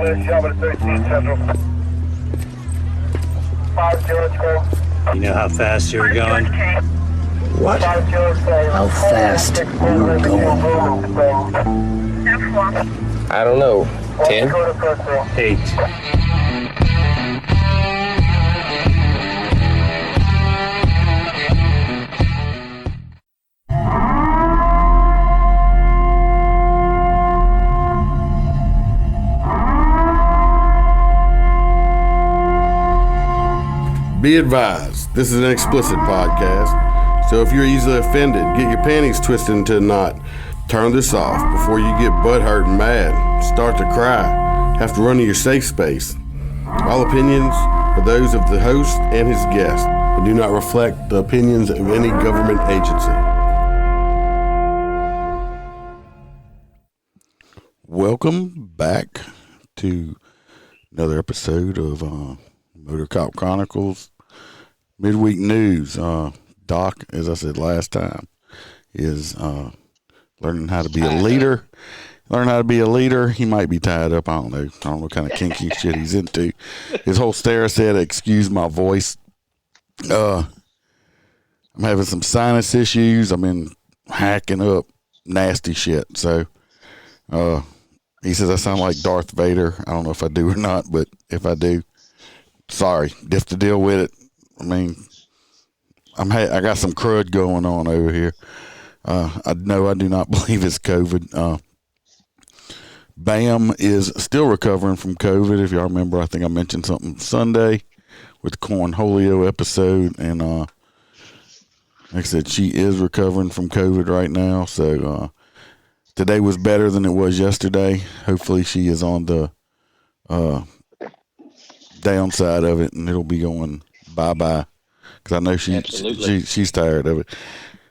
You know how fast you were going? What? How fast we're going? I don't know. 10? 8. Be advised, this is an explicit podcast, so if you're easily offended, get your panties twisted into a knot, turn this off before you get butthurt and mad, start to cry, have to run to your safe space. All opinions are those of the host and his guest and do not reflect the opinions of any government agency. Welcome back to another episode of MOTORCOP Chronicles midweek news. Doc, as I said last time, is learning how to be a leader. Learn how to be a leader. He might be tied up. I don't know what kind of kinky shit he's into. His Holstera said, "Excuse my voice. I'm having some sinus issues. I've been hacking up nasty shit." So he says I sound like Darth Vader. I don't know if I do or not, but if I do, sorry, have to deal with it. I mean, I got some crud going on over here. I know I do not believe it's COVID. Bam is still recovering from COVID. If y'all remember, I think I mentioned something Sunday with the Cornholio episode, and like I said, she is recovering from COVID right now. So today was better than it was yesterday. Hopefully, she is on the downside of it, and it'll be going bye-bye, because I know she's tired of it.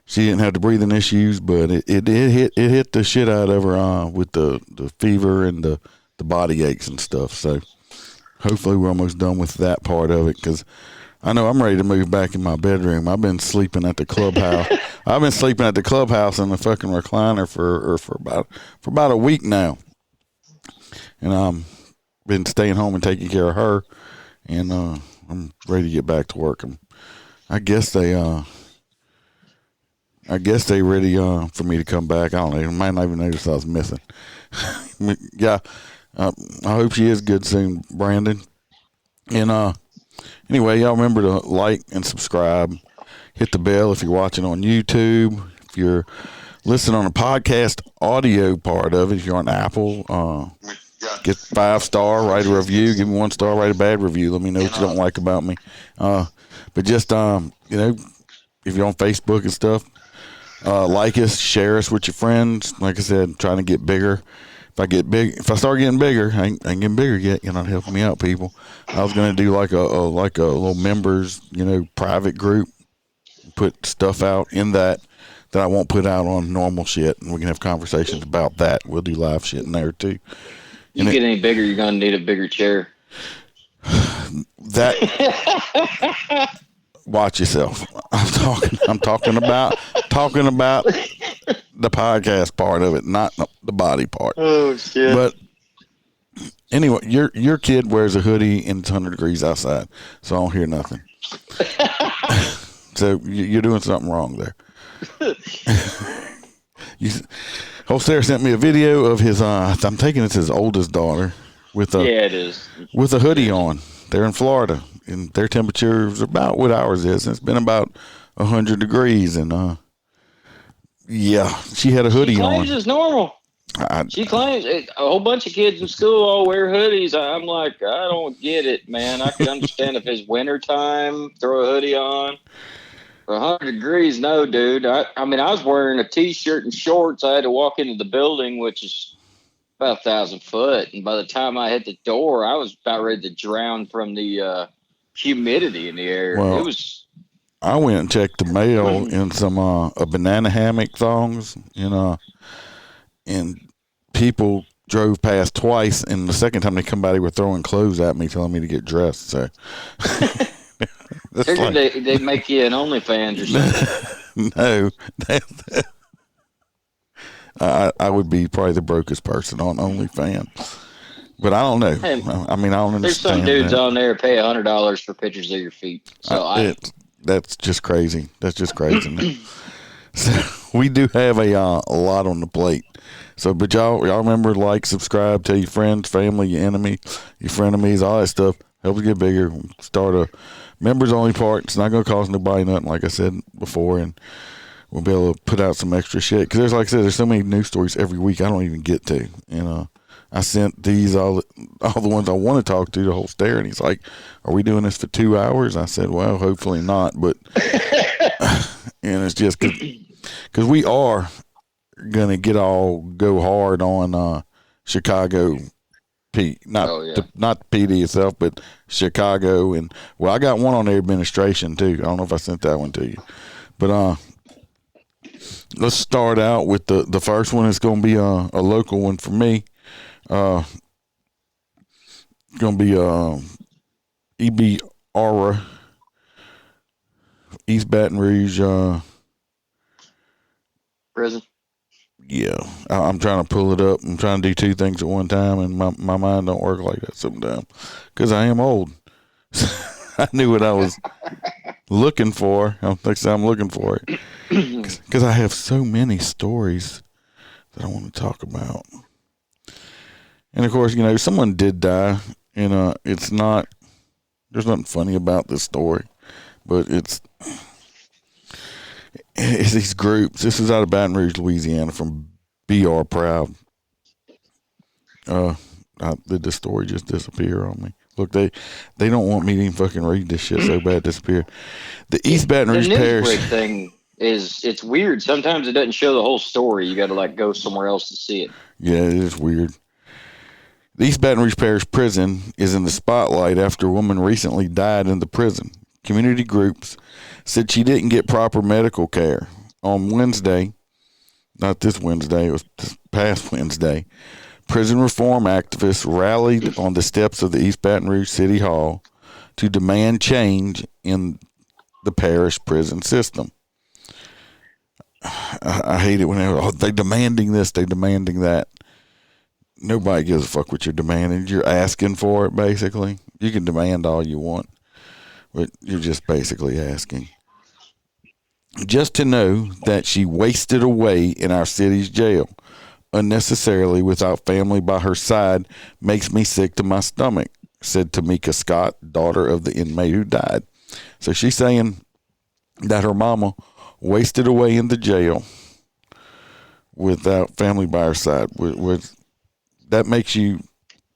She didn't have the breathing issues, but it hit the shit out of her with the fever and the body aches and stuff. So hopefully we're almost done with that part of it, because I know I'm ready to move back in my bedroom. I've been sleeping at the clubhouse. I've been sleeping at the clubhouse in the fucking recliner for about a week now, and been staying home and taking care of her, and I'm ready to get back to work. I guess they ready for me to come back. I don't know. I might not even notice I was missing. Yeah, I hope she is good soon, Brandon. And anyway, y'all remember to like and subscribe. Hit the bell if you're watching on YouTube. If you're listening on a podcast audio part of it, if you're on Apple, get 5-star, write a review, give me 1 star, write a bad review. Let me know what you don't like about me. But just, if you're on Facebook and stuff, like us, share us with your friends. Like I said, trying to get bigger. If I start getting bigger, I ain't getting bigger yet. You're not helping me out, people. I was going to do like a little members, private group, put stuff out in that I won't put out on normal shit, and we can have conversations about that. We'll do live shit in there too. You get any bigger, you're gonna need a bigger chair. That watch yourself. I'm talking about the podcast part of it, not the body part. Oh shit! But anyway, your kid wears a hoodie and it's 100 degrees outside, so I don't hear nothing. So you're doing something wrong there. Holstera sent me a video of his. I'm taking it's his oldest daughter with a it is with a hoodie on. They're in Florida, and their temperature is about what ours is. It's been about 100 degrees, and yeah, she had a hoodie she claims on. It's normal. She claims a whole bunch of kids in school all wear hoodies. I'm like, I don't get it, man. I could understand if it's winter time, throw a hoodie on. 100 degrees, no, dude. I mean, I was wearing a T-shirt and shorts. I had to walk into the building, which is about 1,000 foot. And by the time I hit the door, I was about ready to drown from the humidity in the air. Well, it was. I went and checked the mail in some a banana hammock thongs, and people drove past twice. And the second time they come by, they were throwing clothes at me, telling me to get dressed. So. Figured they make you an OnlyFans or something. No, I would be probably the brokest person on OnlyFans. But I don't know. Hey, I mean, I don't understand. There's some dudes on there pay $100 for pictures of your feet. So that's just crazy. That's just crazy. So we do have a lot on the plate. So, but y'all remember, like, subscribe, tell your friends, family, your enemy, your frenemies, all that stuff. Help us get bigger. Start a members only part. It's not going to cost nobody nothing, like I said before, and we'll be able to put out some extra shit. Because there's, like I said, there's so many news stories every week I don't even get to. And I sent these all the ones I want to talk to Holstera, and he's like, "Are we doing this for 2 hours?" I said, "Well, hopefully not." But and it's just because we are gonna go hard on Chicago, not the PD itself, but Chicago, and well, I got one on the administration too. I don't know if I sent that one to you, but let's start out with the first one. It's gonna be a local one for me. Gonna be EBR East Baton Rouge prison. Yeah, I'm trying to pull it up. I'm trying to do two things at one time, and my mind don't work like that sometimes because I am old. I knew what I was looking for. I'm looking for it because I have so many stories that I want to talk about. And of course, someone did die, and it's not. There's nothing funny about this story, but it's these groups. This is out of Baton Rouge, Louisiana, from BR Proud. Did this story just disappear on me? Look, they don't want me to even fucking read this shit so bad it disappeared. The East Baton Rouge Parish thing it's weird. Sometimes it doesn't show the whole story. You got to go somewhere else to see it. Yeah, it is weird. The East Baton Rouge Parish Prison is in the spotlight after a woman recently died in the prison. Community groups said she didn't get proper medical care. On Wednesday, not this Wednesday, it was this past Wednesday, prison reform activists rallied on the steps of the East Baton Rouge City Hall to demand change in the parish prison system. I hate it when they're demanding this, they're demanding that. Nobody gives a fuck what you're demanding. You're asking for it, basically. You can demand all you want, but you're just basically asking. Just to know that she wasted away in our city's jail unnecessarily without family by her side makes me sick to my stomach, said Tamika Scott, daughter of the inmate who died. So she's saying that her mama wasted away in the jail without family by her side. That makes you,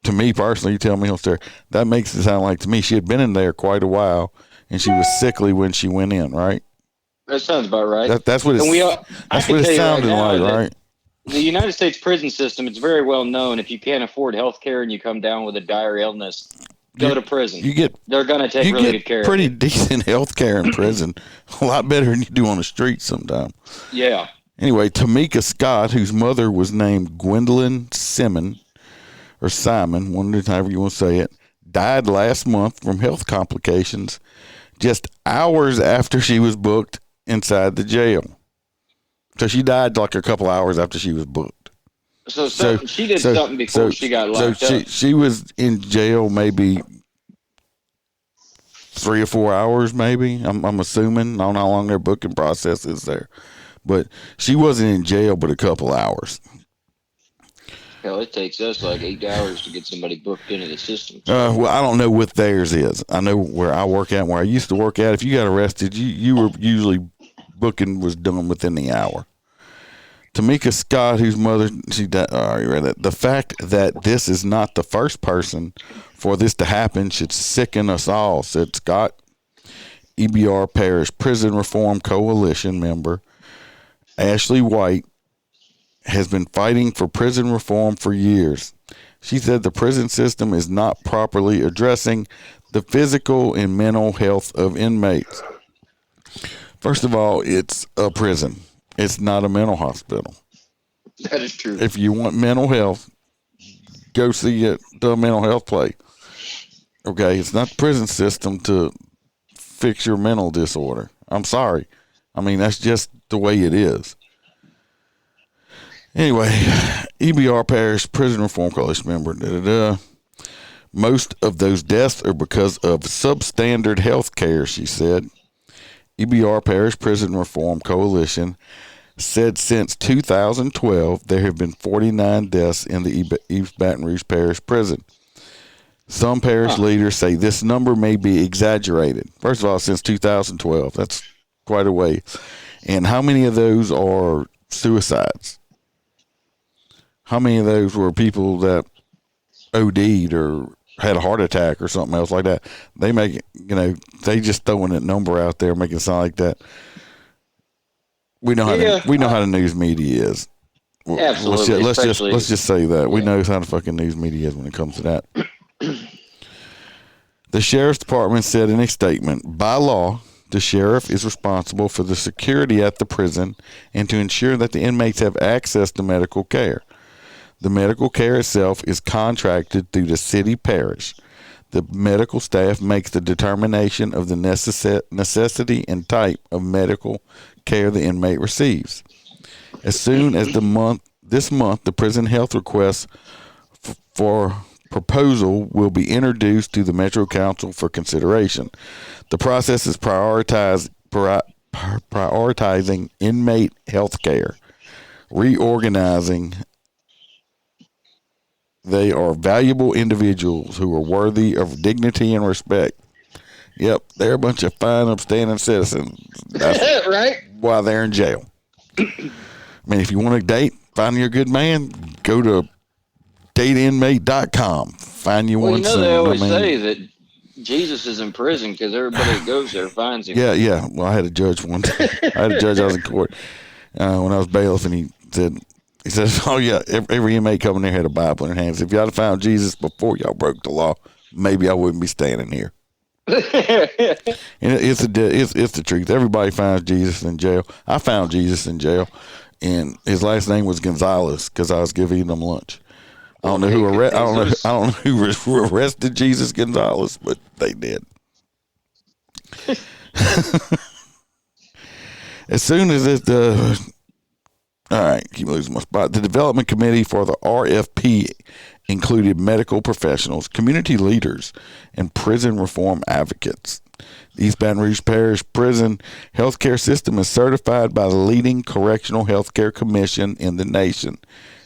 to me personally, you tell me, Holstera, that makes it sound like to me she had been in there quite a while and she was sickly when she went in, right? That sounds about right. That's what it sounded like, right? The United States prison system, it's very well known. If you can't afford health care and you come down with a dire illness, go to prison. They're going to take really good care of you. Pretty decent health care in prison. A lot better than you do on the street sometimes. Yeah. Anyway, Tamika Scott, whose mother was named Gwendolyn Simon, however you want to say it, died last month from health complications just hours after she was booked inside the jail. So she died like a couple hours after she was booked. So she did something before she got locked up. She was in jail maybe 3 or 4 hours, maybe. I'm assuming. I don't know how long their booking process is there. But she wasn't in jail but a couple hours. Hell, it takes us like 8 hours to get somebody booked into the system. Well, I don't know what theirs is. I know where I work at, where I used to work at. If you got arrested, you were usually booking was done within the hour. Tamika Scott, whose mother, she died. The fact that this is not the first person for this to happen should sicken us all, said Scott. EBR Parish Prison Reform Coalition member Ashley White has been fighting for prison reform for years. She said the prison system is not properly addressing the physical and mental health of inmates. First of all, it's a prison. It's not a mental hospital. That is true. If you want mental health, go see the mental health place. Okay, it's not the prison system to fix your mental disorder. I'm sorry. I mean, that's just the way it is. Anyway, EBR Parish Prison Reform Coalition member. Most of those deaths are because of substandard health care, she said. EBR Parish Prison Reform Coalition said since 2012 there have been 49 deaths in the East Baton Rouge Parish Prison. Some parish leaders say this number may be exaggerated. First of all, since 2012, that's quite a way. And how many of those are suicides? How many of those were people that OD'd or had a heart attack or something else like that? They make it, they just throwing that number out there, making it sound like that. We know how the news media is. Absolutely. Let's just say that we know how the fucking news media is when it comes to that. The sheriff's department said in a statement, by law, the sheriff is responsible for the security at the prison and to ensure that the inmates have access to medical care. The medical care itself is contracted through the city parish. The medical staff makes the determination of the necessity and type of medical care the inmate receives. As soon as this month, the prison health request for proposal will be introduced to the Metro Council for consideration. The process is prioritizing inmate health care, reorganizing. They are valuable individuals who are worthy of dignity and respect. Yep, they're a bunch of fine, upstanding citizens. That's right. Why they're in jail. I mean, if you want to date, find you a good man, go to dateinmate.com. Find you one soon. They always say that Jesus is in prison because everybody that goes there finds him. Yeah. Well, I had a judge one time. I was in court when I was bailiff, and he said, oh, yeah, every inmate coming there had a Bible in their hands. If y'all had found Jesus before y'all broke the law, maybe I wouldn't be standing here. And it's the truth. Everybody finds Jesus in jail. I found Jesus in jail, and his last name was Gonzalez because I was giving him lunch. I don't know who arrested Jesus Gonzalez, but they did. As soon as all right, keep losing my spot. The development committee for the RFP included medical professionals, community leaders, and prison reform advocates. The East Baton Rouge Parish Prison Healthcare System is certified by the leading correctional healthcare commission in the nation,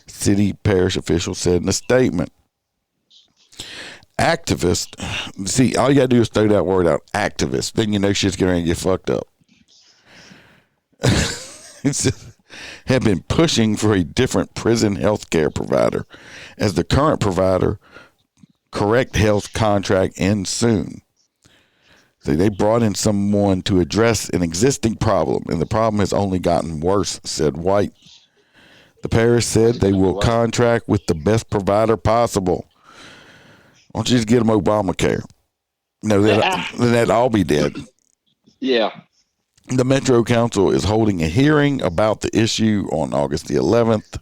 city parish officials said in a statement. Activists, see, all you got to do is throw that word out, activists. Then you know shit's going to get fucked up. Have been pushing for a different prison health care provider as the current provider Correct Health contract ends soon. So they brought in someone to address an existing problem, and the problem has only gotten worse, said White. The parish said they will contract with the best provider possible. Why don't you just get them Obamacare? No, that'd all be dead. Yeah. The Metro Council is holding a hearing about the issue on August the 11th.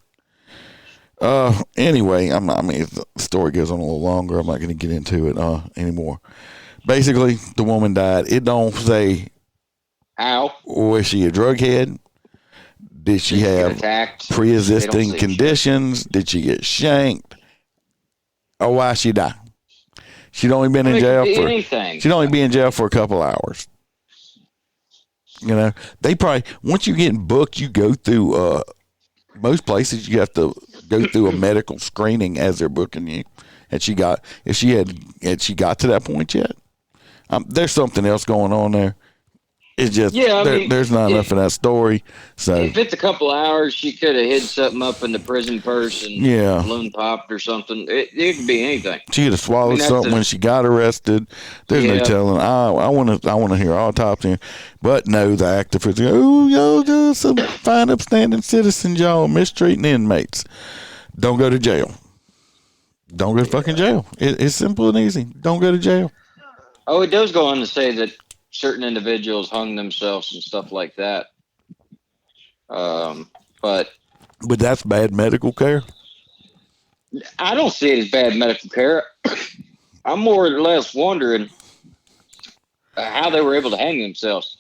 Anyway, the story goes on a little longer. I'm not going to get into it anymore. Basically, the woman died. It don't say how. Was she a drug head? Did she have pre-existing conditions? Did she get shanked? Or why she died? She'd only been in jail for anything. She'd only be in jail for a couple hours. You know, they probably, once you get booked, you go through, most places you have to go through a medical screening as they're booking you. Had she got to that point yet? There's something else going on there. It's just, there's not enough of that story. So if it's a couple hours, she could have hid something up in the prison purse and balloon popped or something. It could be anything. She could have swallowed something when she got arrested. There's no telling. I want to hear autopsy, but no, the activists go, oh, y'all some fine, upstanding citizens, y'all mistreating inmates. Don't go to jail. Don't go to fucking jail. It's simple and easy. Don't go to jail. Oh, it does go on to say that certain individuals hung themselves and stuff like that. But that's bad medical care. I don't see it as bad medical care. I'm more or less wondering how they were able to hang themselves.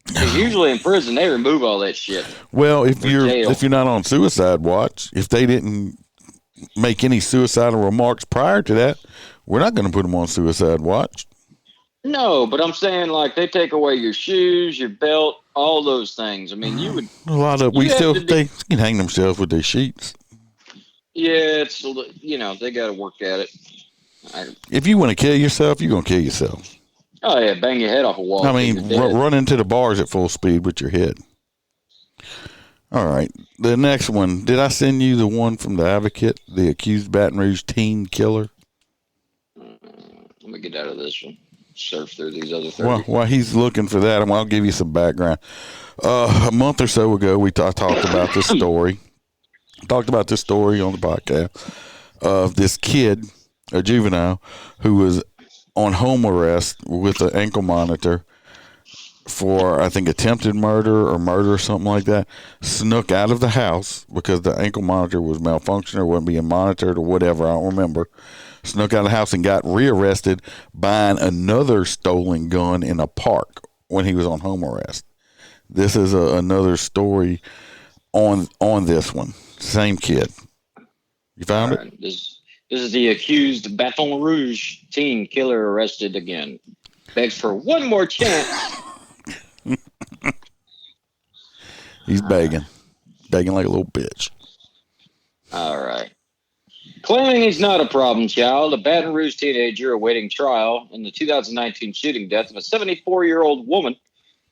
Because usually in prison they remove all that shit. Well, if you're not on suicide watch, if they didn't make any suicidal remarks prior to that, We're not going to put him on suicide watch. No, but I'm saying like they take away your shoes, your belt, all those things. I mean, you would. A lot of they can hang themselves with their sheets. Yeah, it's they got to work at it. If you want to kill yourself, you're going to kill yourself. Oh yeah, bang your head off a wall. I mean, run into the bars at full speed with your head. All right, the next one. Did I send you the one from the Advocate, the accused Baton Rouge teen killer? Let me get out of this one. Surf through these other 30. While he's looking for that, I'll give you some background. A month or so ago, I talked about this story. Talked about this story on the podcast of this kid, a juvenile, who was on home arrest with an ankle monitor for, I think, attempted murder or something like that. Snuck out of the house because the ankle monitor was malfunctioning or wasn't being monitored or whatever. I don't remember. Snuck out of the house and got rearrested buying another stolen gun in a park when he was on home arrest. This is another story on this one. Same kid. You found it? This is the accused Baton Rouge teen killer arrested again. Begs for one more chance. He's begging like a little bitch. All right. Claiming he's not a problem child, a Baton Rouge teenager awaiting trial in the 2019 shooting death of a 74-year-old woman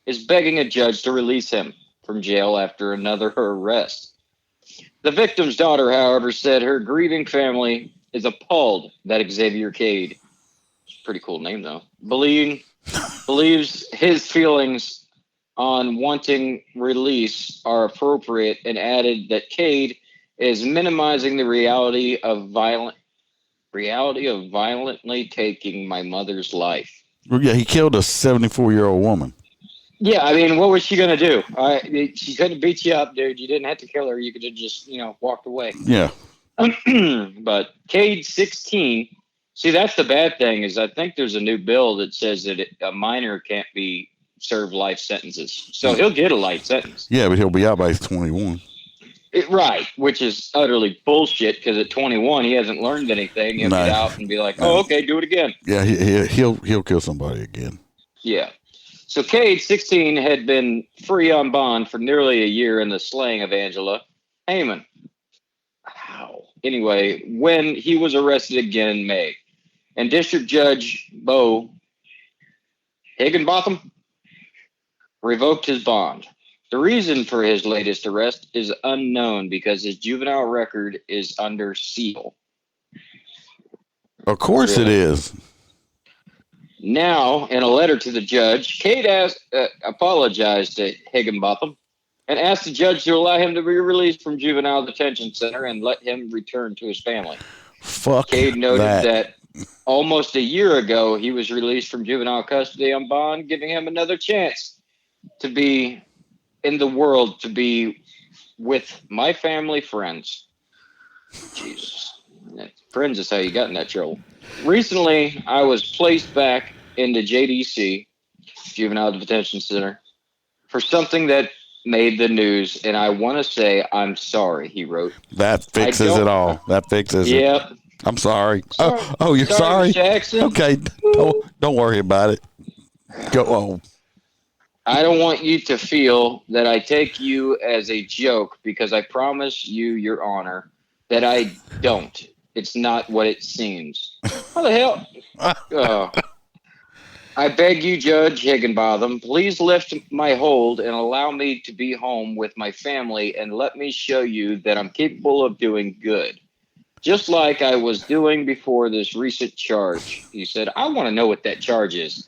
is begging a judge to release him from jail after another arrest. The victim's daughter, however, said her grieving family is appalled that Xavier Cade, it's a pretty cool name though, believes his feelings on wanting release are appropriate, and added that Cade is minimizing the reality of violently taking my mother's life. Well, yeah, he killed a 74-year-old woman. Yeah, I mean, what was she gonna do? She couldn't beat you up, dude. You didn't have to kill her. You could have just, walked away. Yeah. But Cade, 16. See, that's the bad thing is I think there's a new bill that says that a minor can't be served life sentences. So he'll get a life sentence. Yeah, but he'll be out by 21. Right, which is utterly bullshit because at 21 he hasn't learned anything. He'll get out and be like, "Oh, okay, do it again." Yeah, he'll kill somebody again. Yeah. So Cade, 16, had been free on bond for nearly a year in the slaying of Angela Heyman. Wow. Anyway, when he was arrested again in May, and District Judge Bo Higginbotham revoked his bond. The reason for his latest arrest is unknown because his juvenile record is under seal. Of course it is. Now, in a letter to the judge, Cade apologized to Higginbotham and asked the judge to allow him to be released from juvenile detention center and let him return to his family. Fuck Cade noted that almost a year ago, he was released from juvenile custody on bond, giving him another chance to be in the world, to be with my family friends. Jesus. Friends is how you got in that trouble. Recently, I was placed back into JDC, Juvenile Detention Center, for something that made the news, and I want to say I'm sorry, he wrote. That fixes it all. That fixes it. Yep. I'm sorry. Oh, you're sorry? Jackson. Okay, don't worry about it. Go on. I don't want you to feel that I take you as a joke because I promise you, Your Honor, that I don't. It's not what it seems. How the hell? I beg you, Judge Higginbotham, please lift my hold and allow me to be home with my family and let me show you that I'm capable of doing good. Just like I was doing before this recent charge. He said, I want to know what that charge is.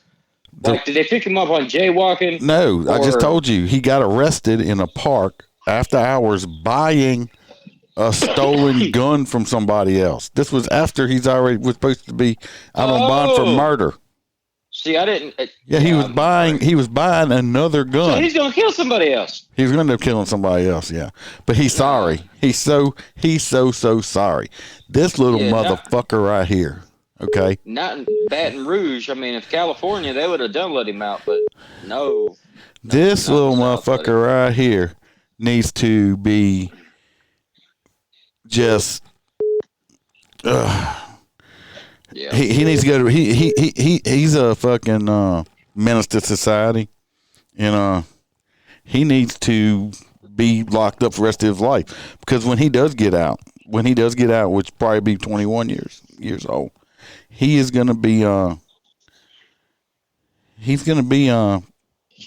Like, did they pick him up on jaywalking? No, I just told you. He got arrested in a park after hours buying a stolen gun from somebody else. This was after was supposed to be out on bond for murder. See, I didn't. He was buying another gun. So he's going to kill somebody else. He was going to end up killing somebody else, yeah. But he's sorry. He's so sorry. This little motherfucker right here. Okay. Not in Baton Rouge. I mean, if California, they would have done let him out, but no. This little motherfucker right here needs to be just. Yeah. He needs to go to he's a fucking menace to society, and he needs to be locked up for the rest of his life, because when he does get out, which probably be 21 years old, he is going to be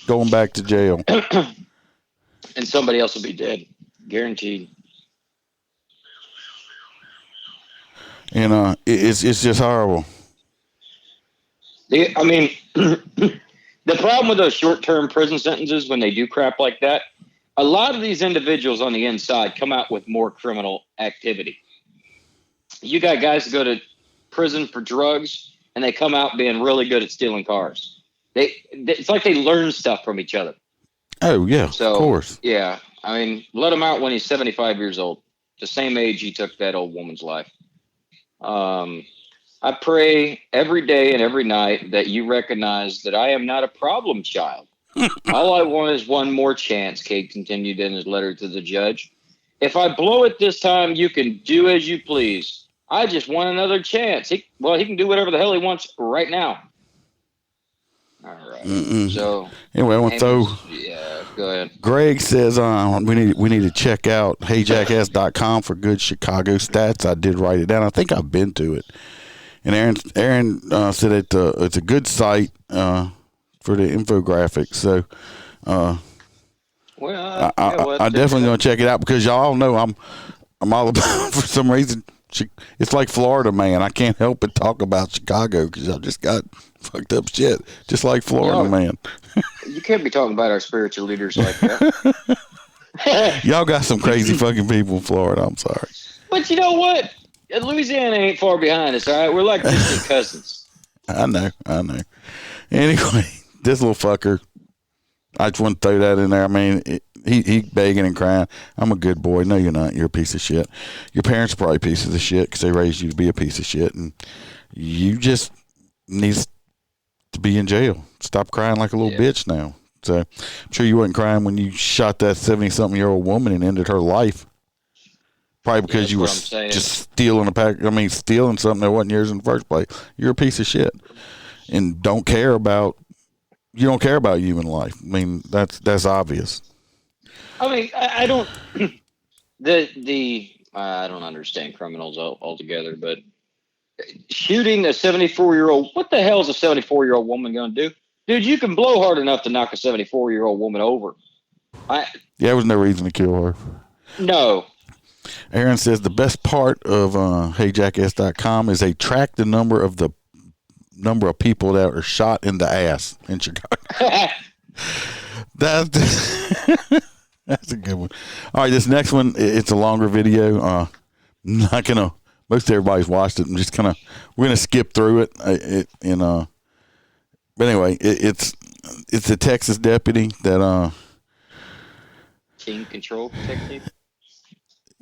going back to jail. And somebody else will be dead, guaranteed. And it's just horrible. I mean, the problem with those short-term prison sentences, when they do crap like that, a lot of these individuals on the inside come out with more criminal activity. You got guys that go to prison for drugs, and they come out being really good at stealing cars. It's like they learn stuff from each other. Oh, yeah, So, of course. Yeah, I mean, let him out when he's 75 years old, the same age he took that old woman's life. I pray every day and every night that you recognize that I am not a problem child. All I want is one more chance, Cade continued in his letter to the judge. If I blow it this time, you can do as you please. I just want another chance. He can do whatever the hell he wants right now. All right. So anyway, I want to throw. Yeah, go ahead. Greg says we need to check out heyjackass.com for good Chicago stats. I did write it down. I think I've been to it. And Aaron said it's a good site for the infographics. So I definitely going to check it out, because y'all know I'm all about, for some reason, it's like Florida man. I can't help but talk about Chicago because y'all just got fucked up shit, just like Florida man. You can't be talking about our spiritual leaders like that. Y'all got some crazy fucking people in Florida. I'm sorry. But you know what? Louisiana ain't far behind us, all right? We're like distant cousins. I know. Anyway, this little fucker, I just want to throw that in there. I mean, he begging and crying. I'm a good boy. No, you're not. You're a piece of shit. Your parents are probably pieces of shit because they raised you to be a piece of shit, and you just need to be in jail. Stop crying like a little bitch now. So I'm sure you wasn't crying when you shot that 70-something-year-old woman and ended her life. Probably because you were just stealing stealing something that wasn't yours in the first place. You're a piece of shit, and don't care about human life. I mean, that's obvious. I mean, I don't I don't understand criminals altogether, but shooting a 74-year-old, what the hell is a 74-year-old woman going to do? Dude, you can blow hard enough to knock a 74-year-old woman over. There was no reason to kill her. No. Aaron says the best part of heyjackass.com is they track the number of people that are shot in the ass in Chicago. That's a good one. All right, this next one, it's a longer video. Most everybody's watched it. We're gonna skip through it. But anyway, it's a Texas deputy that Team control technique.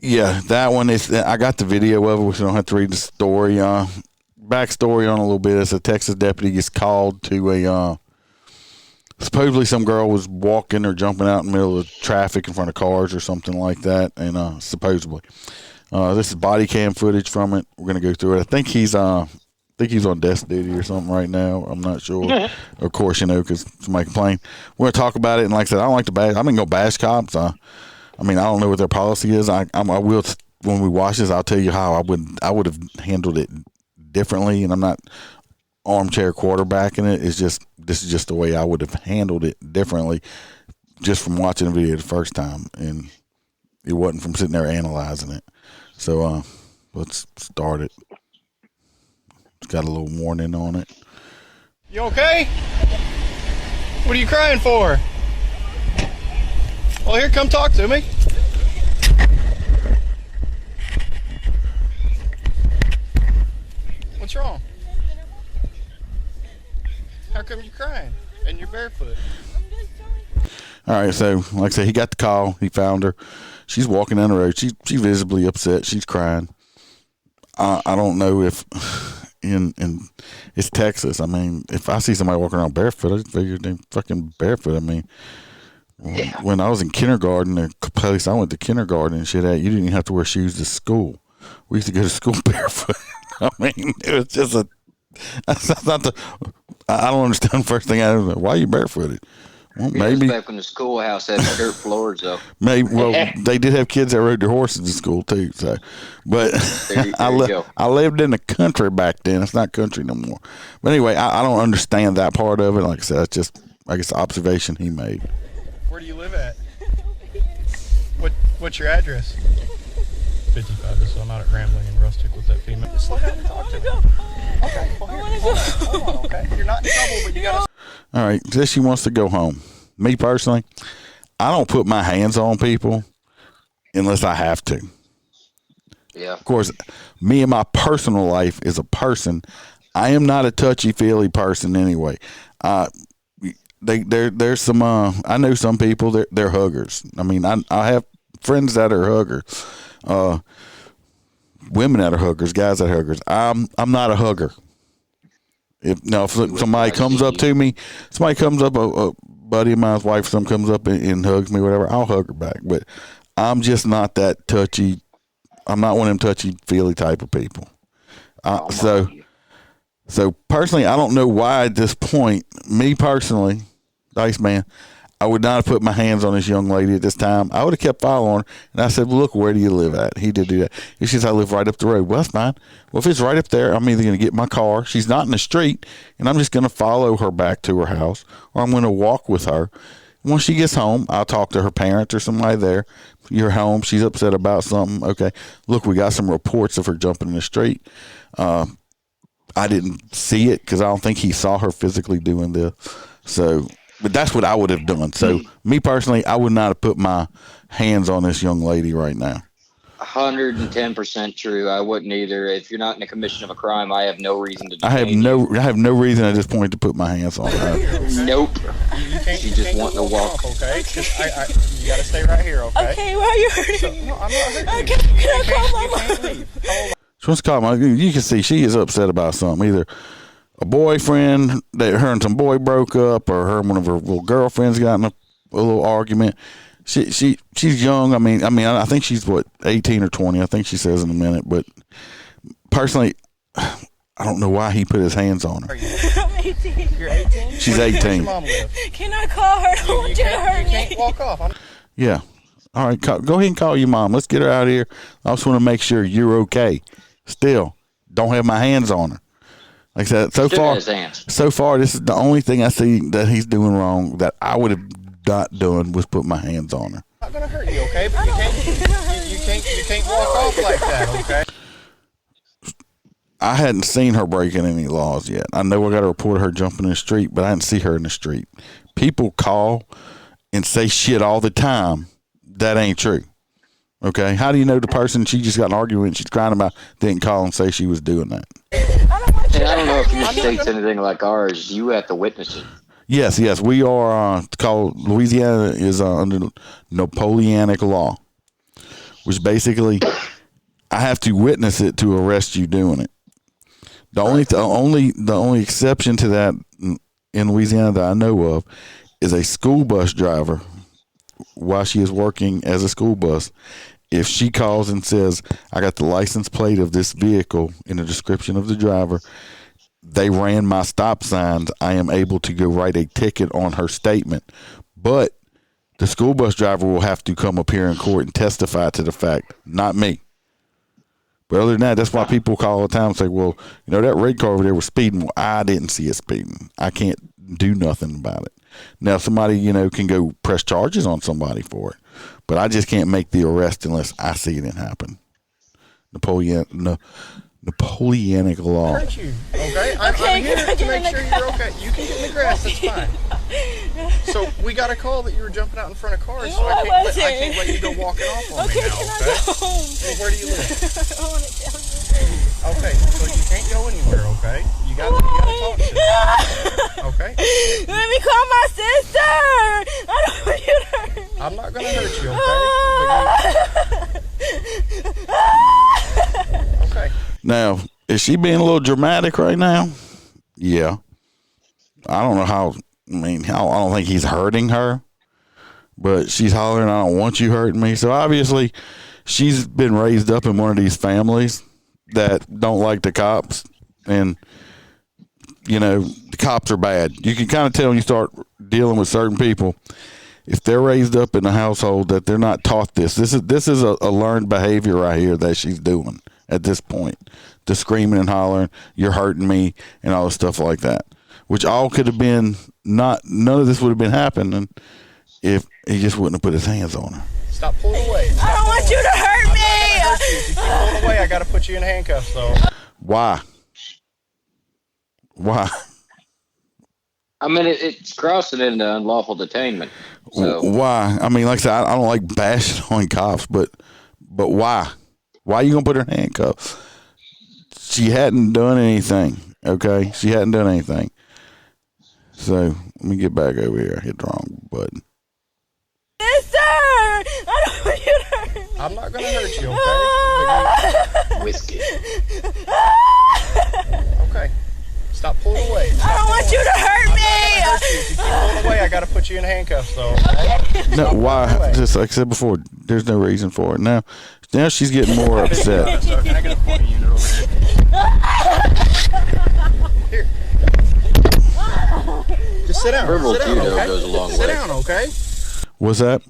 Yeah, that one is. I got the video of it, which I don't have to read the story. Backstory on a little bit. It's a Texas deputy gets called to supposedly some girl was walking or jumping out in the middle of traffic in front of cars or something like that, and supposedly this is body cam footage from it. We're gonna go through it. I think he's on desk duty or something right now. I'm not sure. Of course, because somebody complained. We're gonna talk about it, and like I said, I don't like to bash. I mean, go bash cops. I mean, I don't know what their policy is. I will, when we watch this, I'll tell you how I would have handled it differently, and I'm not armchair quarterbacking it. This is just the way I would have handled it differently, just from watching the video the first time, and it wasn't from sitting there analyzing it. So let's start it. It's got a little warning on it. You okay? What are you crying for? Well, here, come talk to me. What's wrong? How come you're crying and you're barefoot? All right, so like I said, he got the call. He found her. She's walking down the road. She's visibly upset. She's crying. I don't know if in it's Texas. I mean, if I see somebody walking around barefoot, I just figure they're fucking barefoot. I mean, when I was in kindergarten, the place I went to kindergarten and shit at, you didn't even have to wear shoes to school. We used to go to school barefoot. I mean, it was just that's not the. I don't understand the first thing I was. Why are you barefooted? Well, maybe back when the schoolhouse had dirt floors, though. Maybe. Well, they did have kids that rode their horses to school too. So, but I lived in the country back then. It's not country no more. But anyway, I don't understand that part of it. Like I said, that's just I guess the observation he made. Where do you live at? What's your address? 55, just so I'm not at Rambling and Rustic with that female. Just slow down and talk to me. Okay, well, here, hold on, okay? You're not in trouble, but you gotta... All right, says she wants to go home. Me personally, I don't put my hands on people unless I have to. Yeah. Of course, me and my personal life as a person, I am not a touchy-feely person anyway. There's some, I know some people, they're huggers. I mean, I have friends that are huggers. Women that are huggers, guys that are huggers. I'm not a hugger. If somebody comes up to me, a buddy of mine's wife, some comes up and hugs me, whatever, I'll hug her back. But I'm just not that touchy. I'm not one of them touchy-feely type of people. So personally, I don't know why at this point, me personally, Dice Man, I would not have put my hands on this young lady at this time. I would have kept following her, and I said, well, look, where do you live at? He did do that. He says, I live right up the road. Well, that's fine. Well, if it's right up there, I'm either going to get my car. She's not in the street, and I'm just going to follow her back to her house, or I'm going to walk with her. Once she gets home, I'll talk to her parents or somebody there. You're home. She's upset about something. Okay, look, we got some reports of her jumping in the street. I didn't see it because I don't think he saw her physically doing this. So... But that's what I would have done. So, me personally, I would not have put my hands on this young lady right now. 110% true. I wouldn't either. If you're not in the commission of a crime, I have no reason to. I have no reason at this point to put my hands on her. Nope. She just wanting to walk. Okay. You gotta stay right here. Okay. Okay. Why are you hurting me? No, I'm not hurting you. Can I call my mom? You can't leave. She wants to call my. You can see she is upset about something. Either a boyfriend that her and some boy broke up, or her and one of her little girlfriends got in a little argument. She's young. I mean, I think she's 18 or 20. I think she says in a minute. But personally, I don't know why he put his hands on her. I'm 18. You're 18? She's Where 18. does your mom live? Can I call her? I don't want you to hurt me. You can't walk off. Yeah. All right. Go ahead and call your mom. Let's get her out of here. I just want to make sure you're okay. Still, don't have my hands on her. Like I said, so far, this is the only thing I see that he's doing wrong that I would have not done was put my hands on her. I'm not gonna hurt you, okay? But you can't walk off like that, okay? I hadn't seen her breaking any laws yet. I know I got a report of her jumping in the street, but I didn't see her in the street. People call and say shit all the time. That ain't true. Okay? How do you know the person she just got an argument and she's crying about didn't call and say she was doing that? And I don't know if your state's anything like ours. You have to witness it. Yes. We are called, Louisiana is under Napoleonic law, which basically I have to witness it to arrest you doing it. The only exception to that in Louisiana that I know of is a school bus driver while she is working as a school bus. If she calls and says, I got the license plate of this vehicle in the description of the driver, they ran my stop signs, I am able to go write a ticket on her statement. But the school bus driver will have to come up here in court and testify to the fact, not me. But other than that, that's why people call all the time and say, well, that red car over there was speeding. Well, I didn't see it speeding. I can't do nothing about it. Now, somebody, can go press charges on somebody for it. But I just can't make the arrest unless I see it happen. Napoleonic law. Hurt you, okay? I'm here to make sure you're okay. You can get in the grass, that's fine. So we got a call that you were jumping out in front of cars, so I can't let you go walking off on me now, can I go home? Well, where do you live? I want to tell you. Okay, so you can't go anywhere, okay? You gotta talk to me. Okay? Let me call my sister. I don't want you to hurt me. I'm not gonna hurt you, okay? Okay. Now, is she being a little dramatic right now? Yeah. I don't know how. I don't think he's hurting her, but she's hollering, I don't want you hurting me. So obviously she's been raised up in one of these families that don't like the cops, and you know the cops are bad. You can kind of tell when you start dealing with certain people if they're raised up in a household that they're not taught this. This is a learned behavior right here that she's doing at this point. The screaming and hollering, "You're hurting me," and all the stuff like that, which all could have been none of this would have been happening if he just wouldn't have put his hands on her. Stop pulling away. I don't want you to hurt me. If you keep pulling away, I got to put you in handcuffs, though. Why? I mean, it's crossing into unlawful detainment. So. Why? I mean, like I said, I don't like bashing on cops, but why? Why are you gonna put her in handcuffs? She hadn't done anything. Okay, she hadn't done anything. So let me get back over here. I hit the wrong button. Yes, sir. I don't want you to hurt me. I'm not gonna hurt you, okay? Whiskey. Okay. Stop pulling away. I don't want you to hurt me. If you keep pulling away, I got to put you in handcuffs, though. No, why? Just like I said before, there's no reason for it. Now she's getting more upset. So can I get a point unit over here? Here. Just sit down. Verbal sit down, judo okay? goes a long Sit way. down, okay? What's that?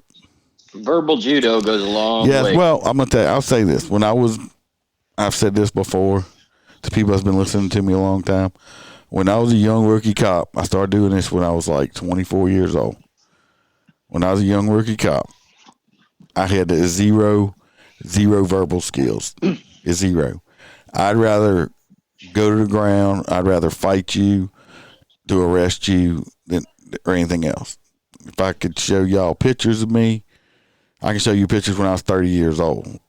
Verbal judo goes a long way. Yes. Well, I'm gonna tell you. I'll say this. I've said this before to people that's been listening to me a long time. When I was a young rookie cop, I started doing this when I was like 24 years old. When I was a young rookie cop, I had zero verbal skills. Zero. I'd rather go to the ground. I'd rather fight you to arrest you than or anything else. If I could show y'all pictures of me, I can show you pictures when I was 30 years old.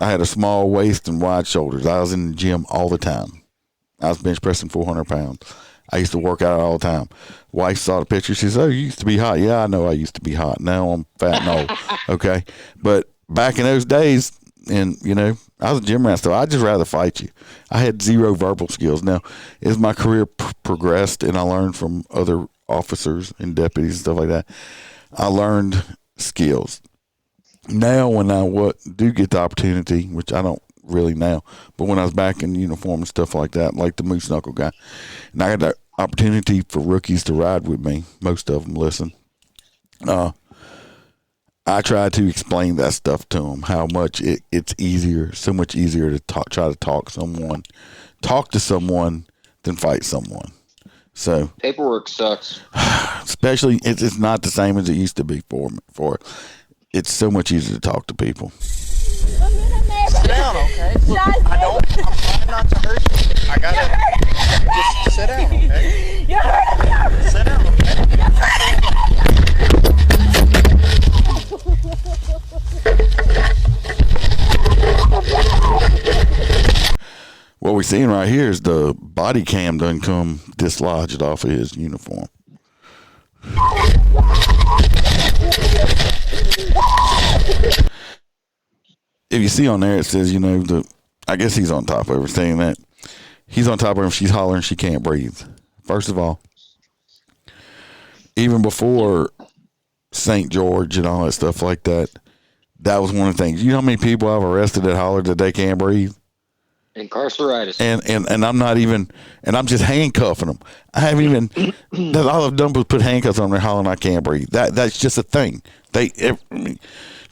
I had a small waist and wide shoulders. I was in the gym all the time. I was bench pressing 400 pounds. I used to work out all the time. Wife saw the picture. She said, "Oh, you used to be hot." Yeah, I know I used to be hot. Now I'm fat and old. Okay. But back in those days, and, you know, I was a gym rat, so I'd just rather fight you. I had zero verbal skills. Now, as my career progressed and I learned from other officers and deputies and stuff like that, I learned skills. Now, when I do get the opportunity, which I don't really now, but when I was back in uniform and stuff like that, like the moose knuckle guy, and I got the opportunity for rookies to ride with me, most of them listen. I try to explain that stuff to them, how much it's easier, so much easier to try to talk to someone than fight someone. So Paperwork sucks. Especially, it's not the same as it used to be for it's so much easier to talk to people. Sit down, okay? Look, I'm trying not to hurt you. I gotta just sit down, okay? You're hurting me. Sit down, okay? What we're seeing right here is the body cam done come dislodged off of his uniform. If you see on there, it says, you know, I guess he's on top of her, saying that he's on top of her. She's hollering, she can't breathe. First of all, even before St. George and all that stuff like that, that was one of the things. You know how many people I've arrested that hollered that they can't breathe? Incarceritis. And I'm not even, and I'm just handcuffing them. I haven't even, that all I've done was put handcuffs on them, hollering I can't breathe. That's just a thing.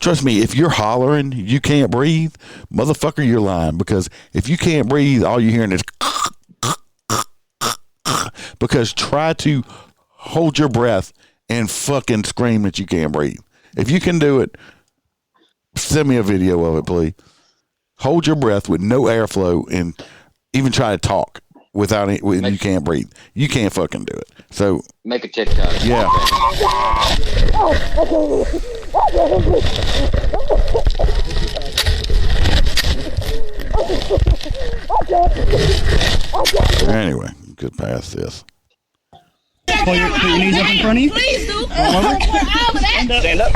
Trust me, if you're hollering, you can't breathe, motherfucker, you're lying. Because if you can't breathe, all you're hearing is because try to hold your breath and fucking scream that you can't breathe. If you can do it, send me a video of it, please. Hold your breath with no airflow and even try to talk without it when you can't breathe. You can't fucking do it. So make a TikTok. Yeah. Anyway, get past this. Put your knees up in front of you. Please do. Stand up.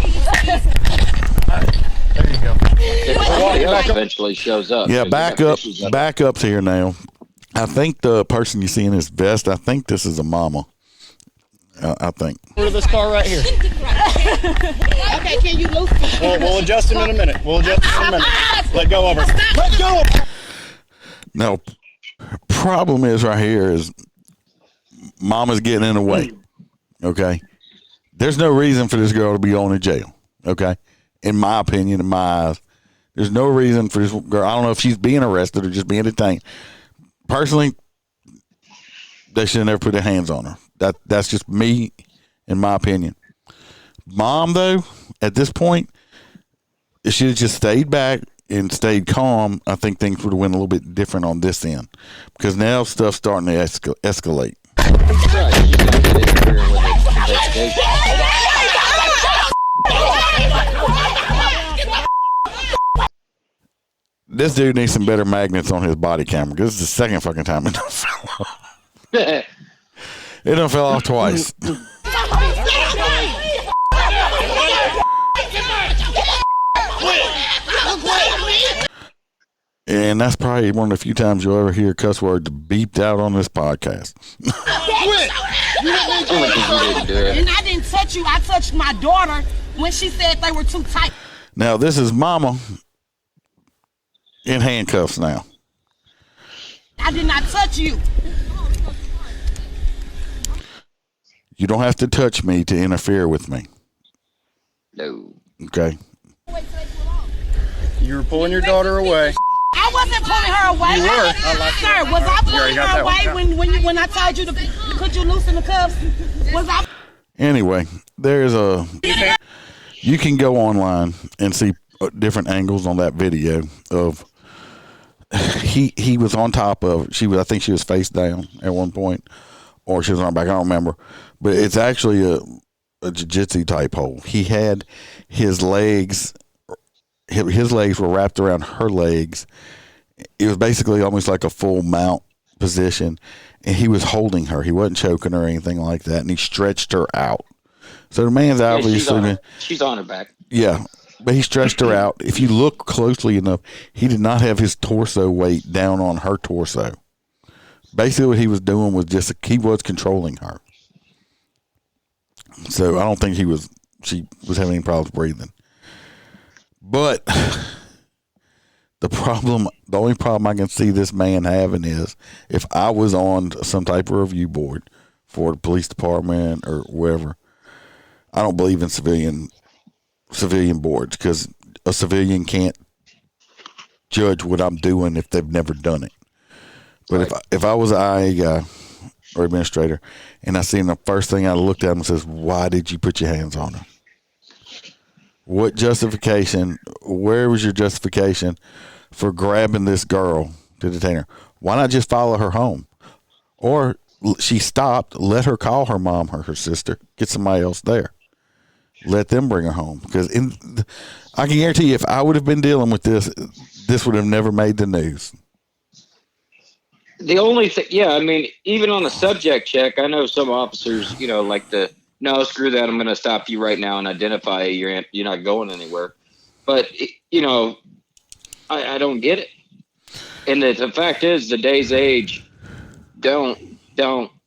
There you go. It eventually shows up. Yeah, backup's here now. I think the person you see in this vest, I think this is a mama. I think. Over to this car right here. Okay, can you lose? We'll adjust him in a minute. Let go of her. Let go of her. Now, problem is right here is mama's getting in the way. Okay. There's no reason for this girl to be going to jail. Okay. In my opinion, in my eyes, there's no reason for this girl. I don't know if she's being arrested or just being detained. Personally, they should have never put their hands on her. That's just me, in my opinion. Mom, though, at this point, if she had just stayed back and stayed calm, I think things would have went a little bit different on this end. Because now stuff's starting to escalate. This dude needs some better magnets on his body camera. This is the second fucking time it done fell off. It done fell off twice. And that's probably one of the few times you'll ever hear cuss words beeped out on this podcast. And I didn't touch you. I touched my daughter when she said they were too tight. Now, this is mama in handcuffs now. I did not touch you. You don't have to touch me to interfere with me. No. Okay. You were pulling your daughter away. I wasn't pulling her away. You were. Sir, was I pulling her away when I told you to put you loose in the cuffs? Was I? Anyway, there's you can go online and see different angles on that video of he was on top of I think she was face down at one point, or she was on her back. I don't remember, but it's actually a jiu-jitsu type hold. He had his legs were wrapped around her legs. It was basically almost like a full mount position, and he was holding her. He wasn't choking her or anything like that, and he stretched her out. So the man's obviously she's on her back. Yeah, but he stretched her out. If you look closely enough, he did not have his torso weight down on her torso. Basically, what he was doing was he was controlling her. So I don't think she was having any problems breathing. But the only problem I can see this man having is if I was on some type of review board for the police department or wherever, I don't believe in civilian boards because a civilian can't judge what I'm doing if they've never done it. But right. if I was an IA guy or administrator and I seen the first thing I looked at him and says, why did you put your hands on her? What justification? Where was your justification for grabbing this girl to detain her? Why not just follow her home? Or she stopped, let her call her mom or her sister, get somebody else there. Let them bring her home. Because I can guarantee you, if I would have been dealing with this would have never made the news. The only thing, I mean, even on the subject check, I know some officers, like no, screw that. I'm going to stop you right now and identify you. You're not going anywhere. But, I don't get it. And the fact is, the day's age, don't.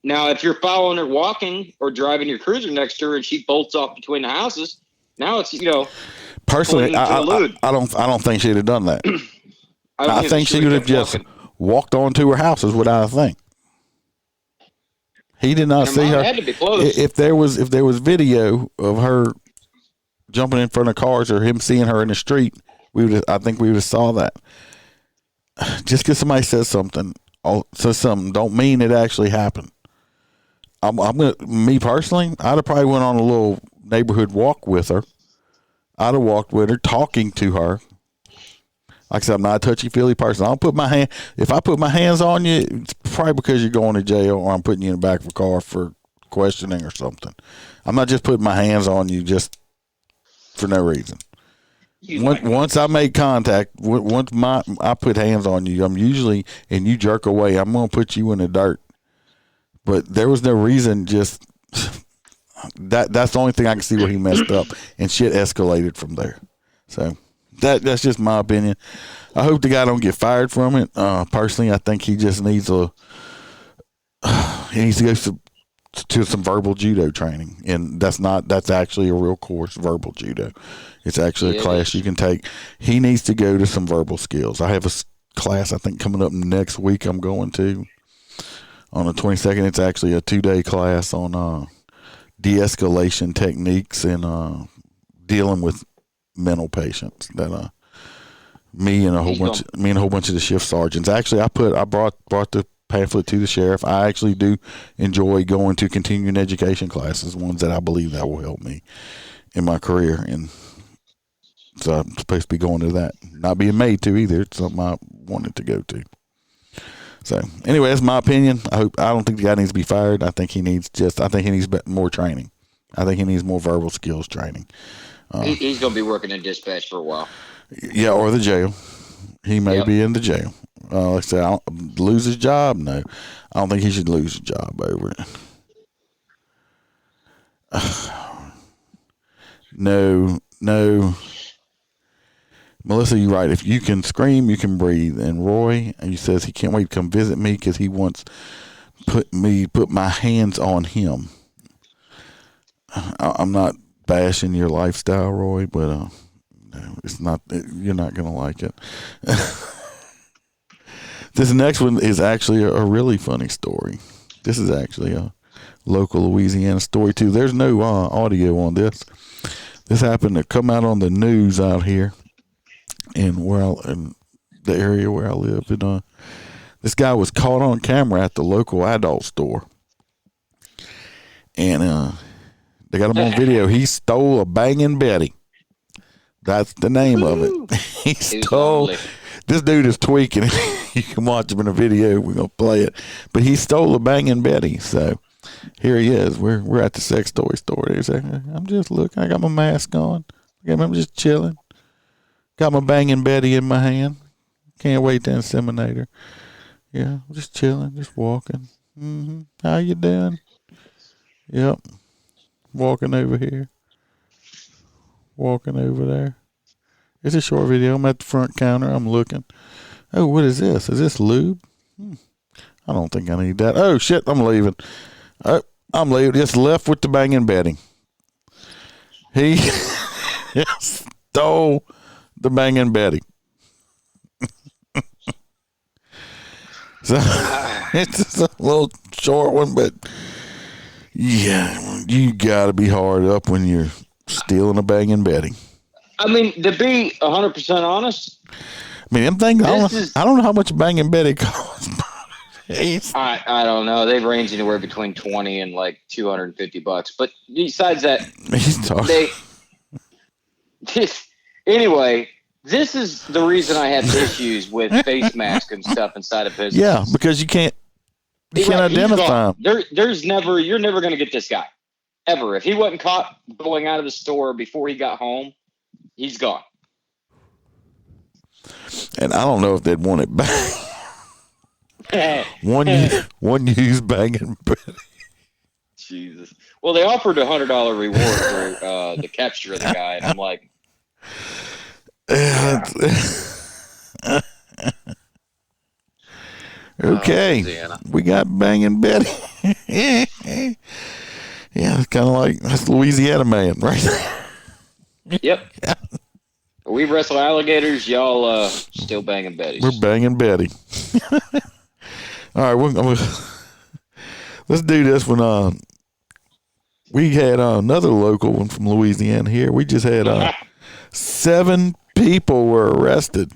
Now, if you're following her walking or driving your cruiser next to her and she bolts off between the houses, now it's, Personally, I don't think she'd have done that. I think she would have just walked onto her house is what I think. He did not see her. Had to be close. If there was video of her jumping in front of cars or him seeing her in the street, I think we would have saw that. Just because somebody says something don't mean it actually happened. Me personally, I'd have probably went on a little neighborhood walk with her. I'd have walked with her, talking to her. Like I said, I'm not a touchy-feely person. If I put my hands on you, it's probably because you're going to jail or I'm putting you in the back of a car for questioning or something. I'm not just putting my hands on you just for no reason. Once I make contact, once I put hands on you, I'm usually, and you jerk away, I'm going to put you in the dirt. But there was no reason, just that's the only thing I can see where he messed up, and shit escalated from there. So that's just my opinion. I hope the guy don't get fired from it. Personally, I think he just needs he needs to go to some verbal judo training, and that's actually a real course, verbal judo. It's actually a class you can take. He needs to go to some verbal skills. I have a class I think coming up next week. I'm going to on the 22nd. It's actually a 2-day class on de-escalation techniques and dealing with mental patients. That me and a whole bunch of the shift sergeants. Actually, I brought the pamphlet to the sheriff. I actually do enjoy going to continuing education classes, ones that I believe that will help me in my career, and so I'm supposed to be going to that. Not being made to either. It's something I wanted to go to. So anyway, that's my opinion. I don't think the guy needs to be fired. I think he needs more training. I think he needs more verbal skills training. He's going to be working in dispatch for a while. Yeah, or the jail. He may be in the jail. Like I said, lose his job? No. I don't think he should lose his job over it. No. Melissa, you're right. If you can scream, you can breathe. And Roy, he says he can't wait to come visit me because he wants put my hands on him. I'm not bashing your lifestyle, Roy, but no, it's not. You're not gonna like it. This next one is actually a really funny story. This is actually a local Louisiana story too. There's no audio on this. This happened to come out on the news out here in the area where I live. And this guy was caught on camera at the local adult store, and they got him on video. He stole a Bangin' Betty. That's the name of it. He stole. This dude is tweaking. You can watch him in a video. We're gonna play it, but he stole a Bangin' Betty. So here he is. We're at the sex toy store. He's like, I'm just looking. I got my mask on. I'm just chilling. Got my Bangin' Betty in my hand. Can't wait to inseminate her. Yeah, just chilling, just walking. How you doing? Yep. Walking over here. Walking over there. It's a short video. I'm at the front counter. I'm looking. Oh, what is this? Is this lube? I don't think I need that. Oh, shit, I'm leaving. Oh, I'm leaving. Just left with the Bangin' Betty. He stole the Bangin' Betty. So it's just a little short one, but yeah, you got to be hard up when you're stealing a Bangin' Betty. I mean, to be 100% honest, I mean, them things. I don't know how much a Bangin' Betty costs. I don't know. They range anywhere between $20 and like $250. But besides that, anyway, this is the reason I have issues with face masks and stuff inside of business. Yeah, because you can't identify him. You're never going to get this guy ever. If he wasn't caught going out of the store before he got home, he's gone. And I don't know if they'd want it back. one use Bangin' Betty. Jesus. Well, they offered a $100 reward for the capture of the guy, and I'm like, okay, we got Bangin' Betty. Yeah, it's kind of like that's Louisiana man, right there. Yep. Yeah. We wrestle alligators. Y'all still banging Betties. We're banging Betty. All right, let's do this one. We had another local one from Louisiana here. We just had 7 people were arrested.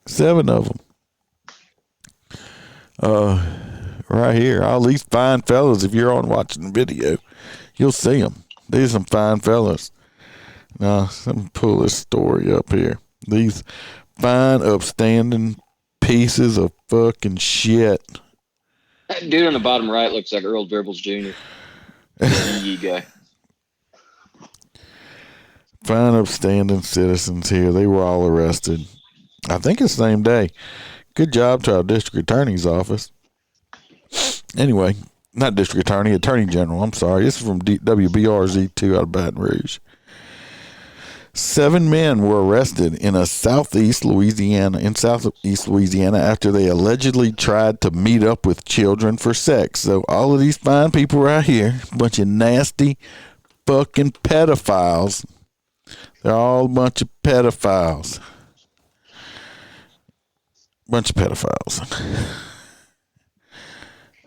7 of them. Right here. All these fine fellas, if you're on watching the video, you'll see them. These are some fine fellas. Now, let me pull this story up here. These fine, upstanding pieces of fucking shit. That dude on the bottom right looks like Earl Dribbles Jr. You guy. Fine, upstanding citizens here. They were all arrested. I think it's the same day. Good job to our district attorney's office. Anyway, not district attorney, attorney general. I'm sorry. This is from WBRZ2 out of Baton Rouge. 7 men were arrested in southeast Louisiana after they allegedly tried to meet up with children for sex. So all of these fine people right here, a bunch of nasty fucking pedophiles. They're all a bunch of pedophiles.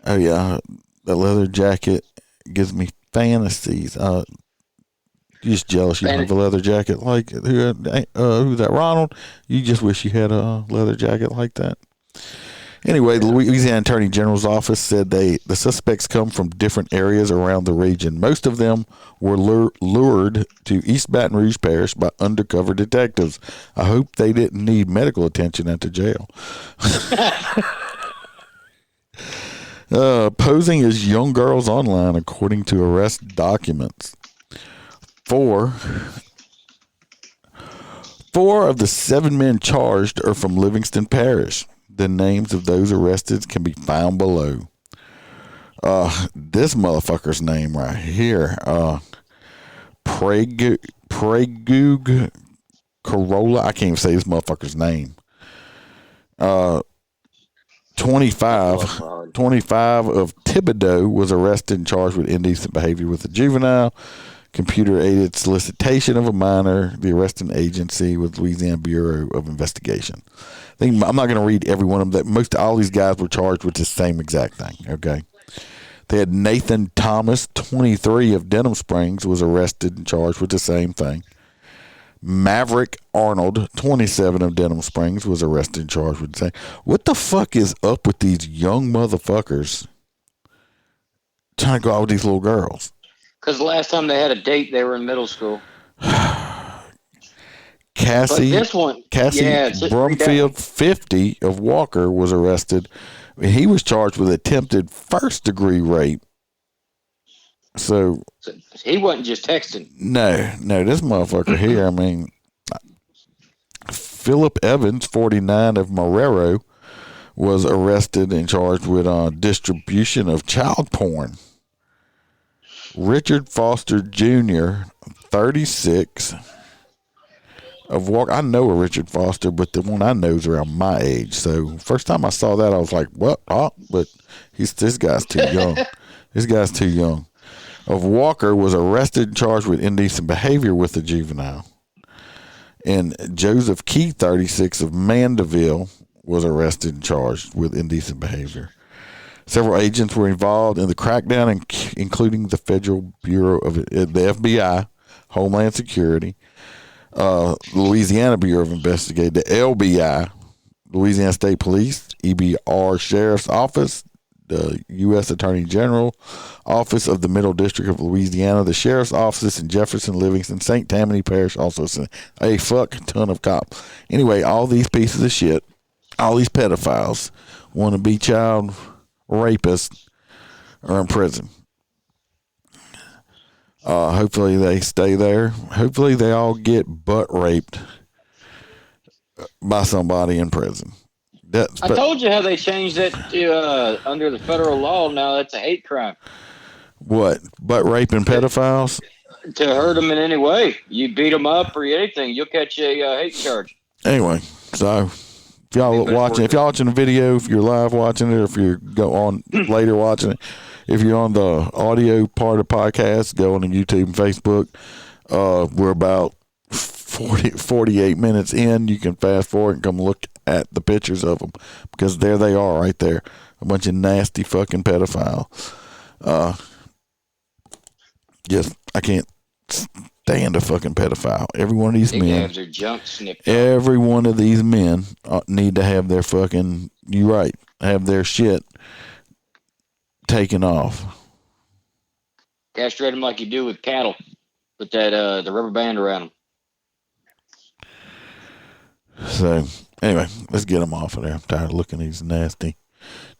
Oh yeah, the leather jacket gives me fantasies. Just jealous you have a leather jacket like who's that, Ronald? You just wish you had a leather jacket like that. Anyway, the Louisiana Attorney General's office said the suspects come from different areas around the region. Most of them were lured to East Baton Rouge Parish by undercover detectives. I hope they didn't need medical attention at the jail. Posing as young girls online, according to arrest documents. Four of the 7 men charged are from Livingston Parish. The names of those arrested can be found below. This motherfucker's name right here, Pragoog Corolla. I can't even say this motherfucker's name. 25 of Thibodeau was arrested and charged with indecent behavior with a juvenile. Computer-aided solicitation of a minor. The arresting agency was Louisiana Bureau of Investigation. I'm not going to read every one of them. All these guys were charged with the same exact thing. Okay. They had Nathan Thomas, 23 of Denham Springs, was arrested and charged with the same thing. Maverick Arnold, 27 of Denham Springs, was arrested and charged with the same. What the fuck is up with these young motherfuckers trying to go out with these little girls? Because the last time they had a date, they were in middle school. Cassie Brumfield, 50 of Walker, was arrested. He was charged with attempted first-degree rape. So he wasn't just texting. No, this motherfucker here. I mean, Philip Evans, 49 of Marrero, was arrested and charged with distribution of child porn. Richard Foster Jr., 36 of Walker. I know a Richard Foster, but the one I know is around my age. So first time I saw that, I was like, what? Oh, but this guy's too young. This guy's too young. Of Walker was arrested and charged with indecent behavior with a juvenile. And Joseph Key, 36 of Mandeville, was arrested and charged with indecent behavior. Several agents were involved in the crackdown, including the Federal Bureau of the FBI, Homeland Security, Louisiana Bureau of Investigation, the LBI, Louisiana State Police, EBR Sheriff's Office, the U.S. Attorney General Office of the Middle District of Louisiana, the Sheriff's Office in Jefferson, Livingston, St. Tammany Parish, also a fuck ton of cops. Anyway, all these pieces of shit, all these pedophiles, wannabe child rapists are in prison. Hopefully they stay there. Hopefully they all get butt raped by somebody in prison. I told you how they changed that to, under the federal law. Now that's a hate crime. What? Butt raping pedophiles? To hurt them in any way. You beat them up or anything, you'll catch a hate charge. Anyway, so if y'all watching the video, if you're live watching it, or if you go on later watching it, if you're on the audio part of the podcast, go on YouTube and Facebook. We're about 48 minutes in. You can fast forward and come look at the pictures of them, because there they are right there. A bunch of nasty fucking pedophiles. I can't stand a fucking pedophile. Every one of these men have their junk snipped. Every one of these men need to have their fucking, you right, have their shit taken off. Castrate them like you do with cattle. Put that the rubber band around them. So anyway, let's get them off of there. I'm tired of looking at these nasty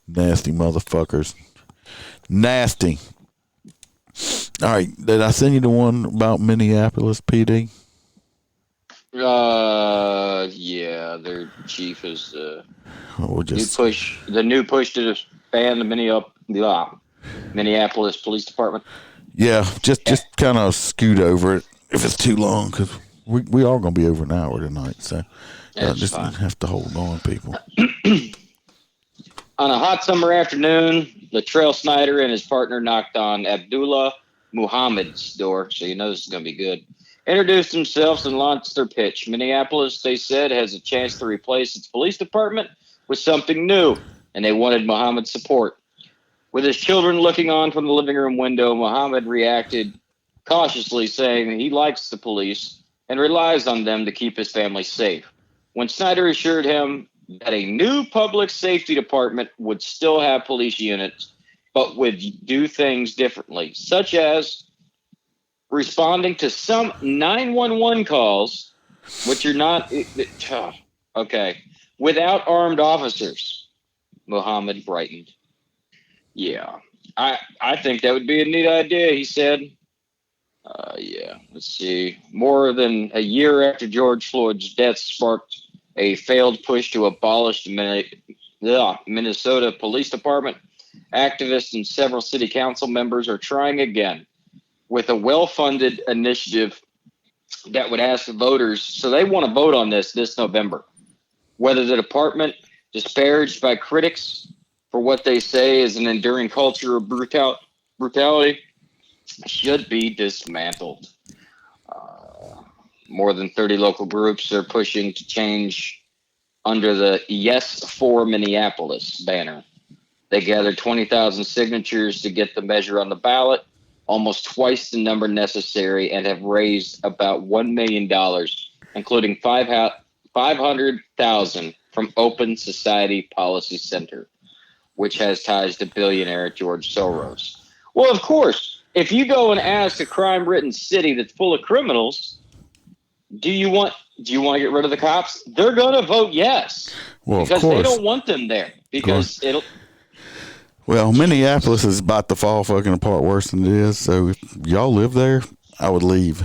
motherfuckers. Nasty. All right, did I send you the one about Minneapolis PD? Yeah, their chief is the new push to expand the Minneapolis Police Department. Yeah, just kind of scoot over it if it's too long, because we are going to be over an hour tonight, so just fine. have to hold on, people. On a hot summer afternoon, Latrell Snyder and his partner knocked on Abdullah Muhammad's door, so you know this is going to be good. Introduced themselves and launched their pitch. Minneapolis, they said, has a chance to replace its police department with something new, and they wanted Muhammad's support. With his children looking on from the living room window, Muhammad reacted cautiously, saying he likes the police and relies on them to keep his family safe. When Snyder assured him that a new public safety department would still have police units, but would do things differently, such as responding to some 911 calls, which are not okay, without armed officers. Muhammad brightened. Yeah, I think that would be a neat idea, he said. Let's see. More than a year after George Floyd's death sparked a failed push to abolish the Minnesota Police Department, activists and several city council members are trying again with a well-funded initiative that would ask the voters, so they want to vote on this November, whether the department, disparaged by critics for what they say is an enduring culture of brutality, should be dismantled. More than 30 local groups are pushing to change under the Yes for Minneapolis banner. They gathered 20,000 signatures to get the measure on the ballot, almost twice the number necessary, and have raised about $1 million, including $500,000 from Open Society Policy Center, which has ties to billionaire George Soros. Well, of course, if you go and ask a crime-ridden city that's full of criminals, do you want to get rid of the cops? They're going to vote yes. Well, because of course. they don't want them there. Because it'll. Well, Minneapolis is about to fall fucking apart worse than it is. So if y'all live there, I would leave.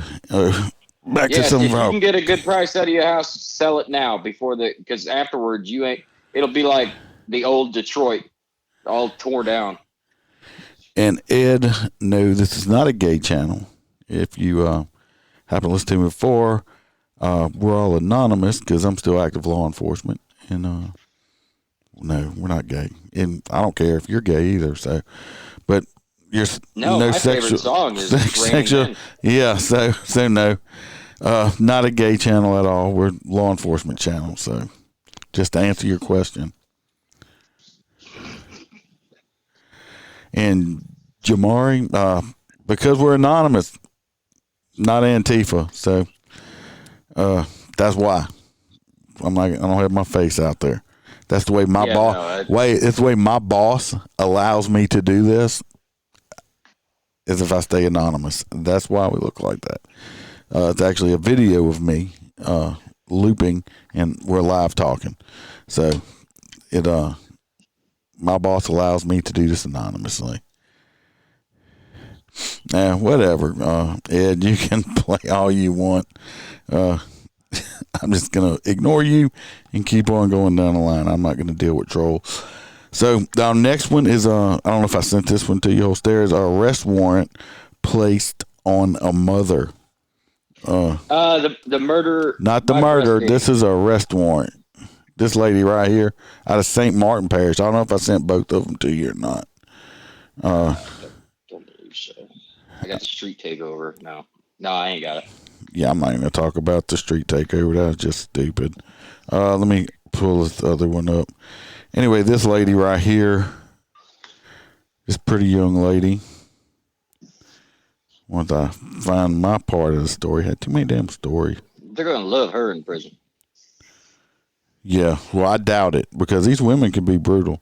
Back to some. If you can get a good price out of your house, sell it now because afterwards it'll be like the old Detroit, all tore down. And Ed, no, this is not a gay channel. If you happen to listen to me before, we're all anonymous because I'm still active law enforcement. And no, we're not gay. And I don't care if you're gay either. So, but you're my sexual, favorite song is sexual. Yeah, so no, not a gay channel at all. We're law enforcement channel. So, just to answer your question. And Jamari, because we're anonymous, not Antifa, so that's why I don't have my face out there. That's the way it's the way my boss allows me to do this. Is if I stay anonymous. That's why we look like that. It's actually a video of me looping, and we're live talking. So my boss allows me to do this anonymously. Whatever, Ed, you can play all you want. I'm just going to ignore you and keep on going down the line. I'm not going to deal with trolls. So our next one is, I don't know if I sent this one to you, Holstera, is an arrest warrant placed on a mother. The murder. Not the murder. This is an arrest warrant. This lady right here out of St. Martin Parish. I don't know if I sent both of them to you or not. Don't believe so. I got the street takeover. No, I ain't got it. Yeah, I'm not going to talk about the street takeover. That was just stupid. Let me pull this other one up. Anyway, this lady right here, this pretty young lady. Once I find my part of the story, had too many damn stories. They're going to love her in prison. Yeah, well, I doubt it because these women can be brutal.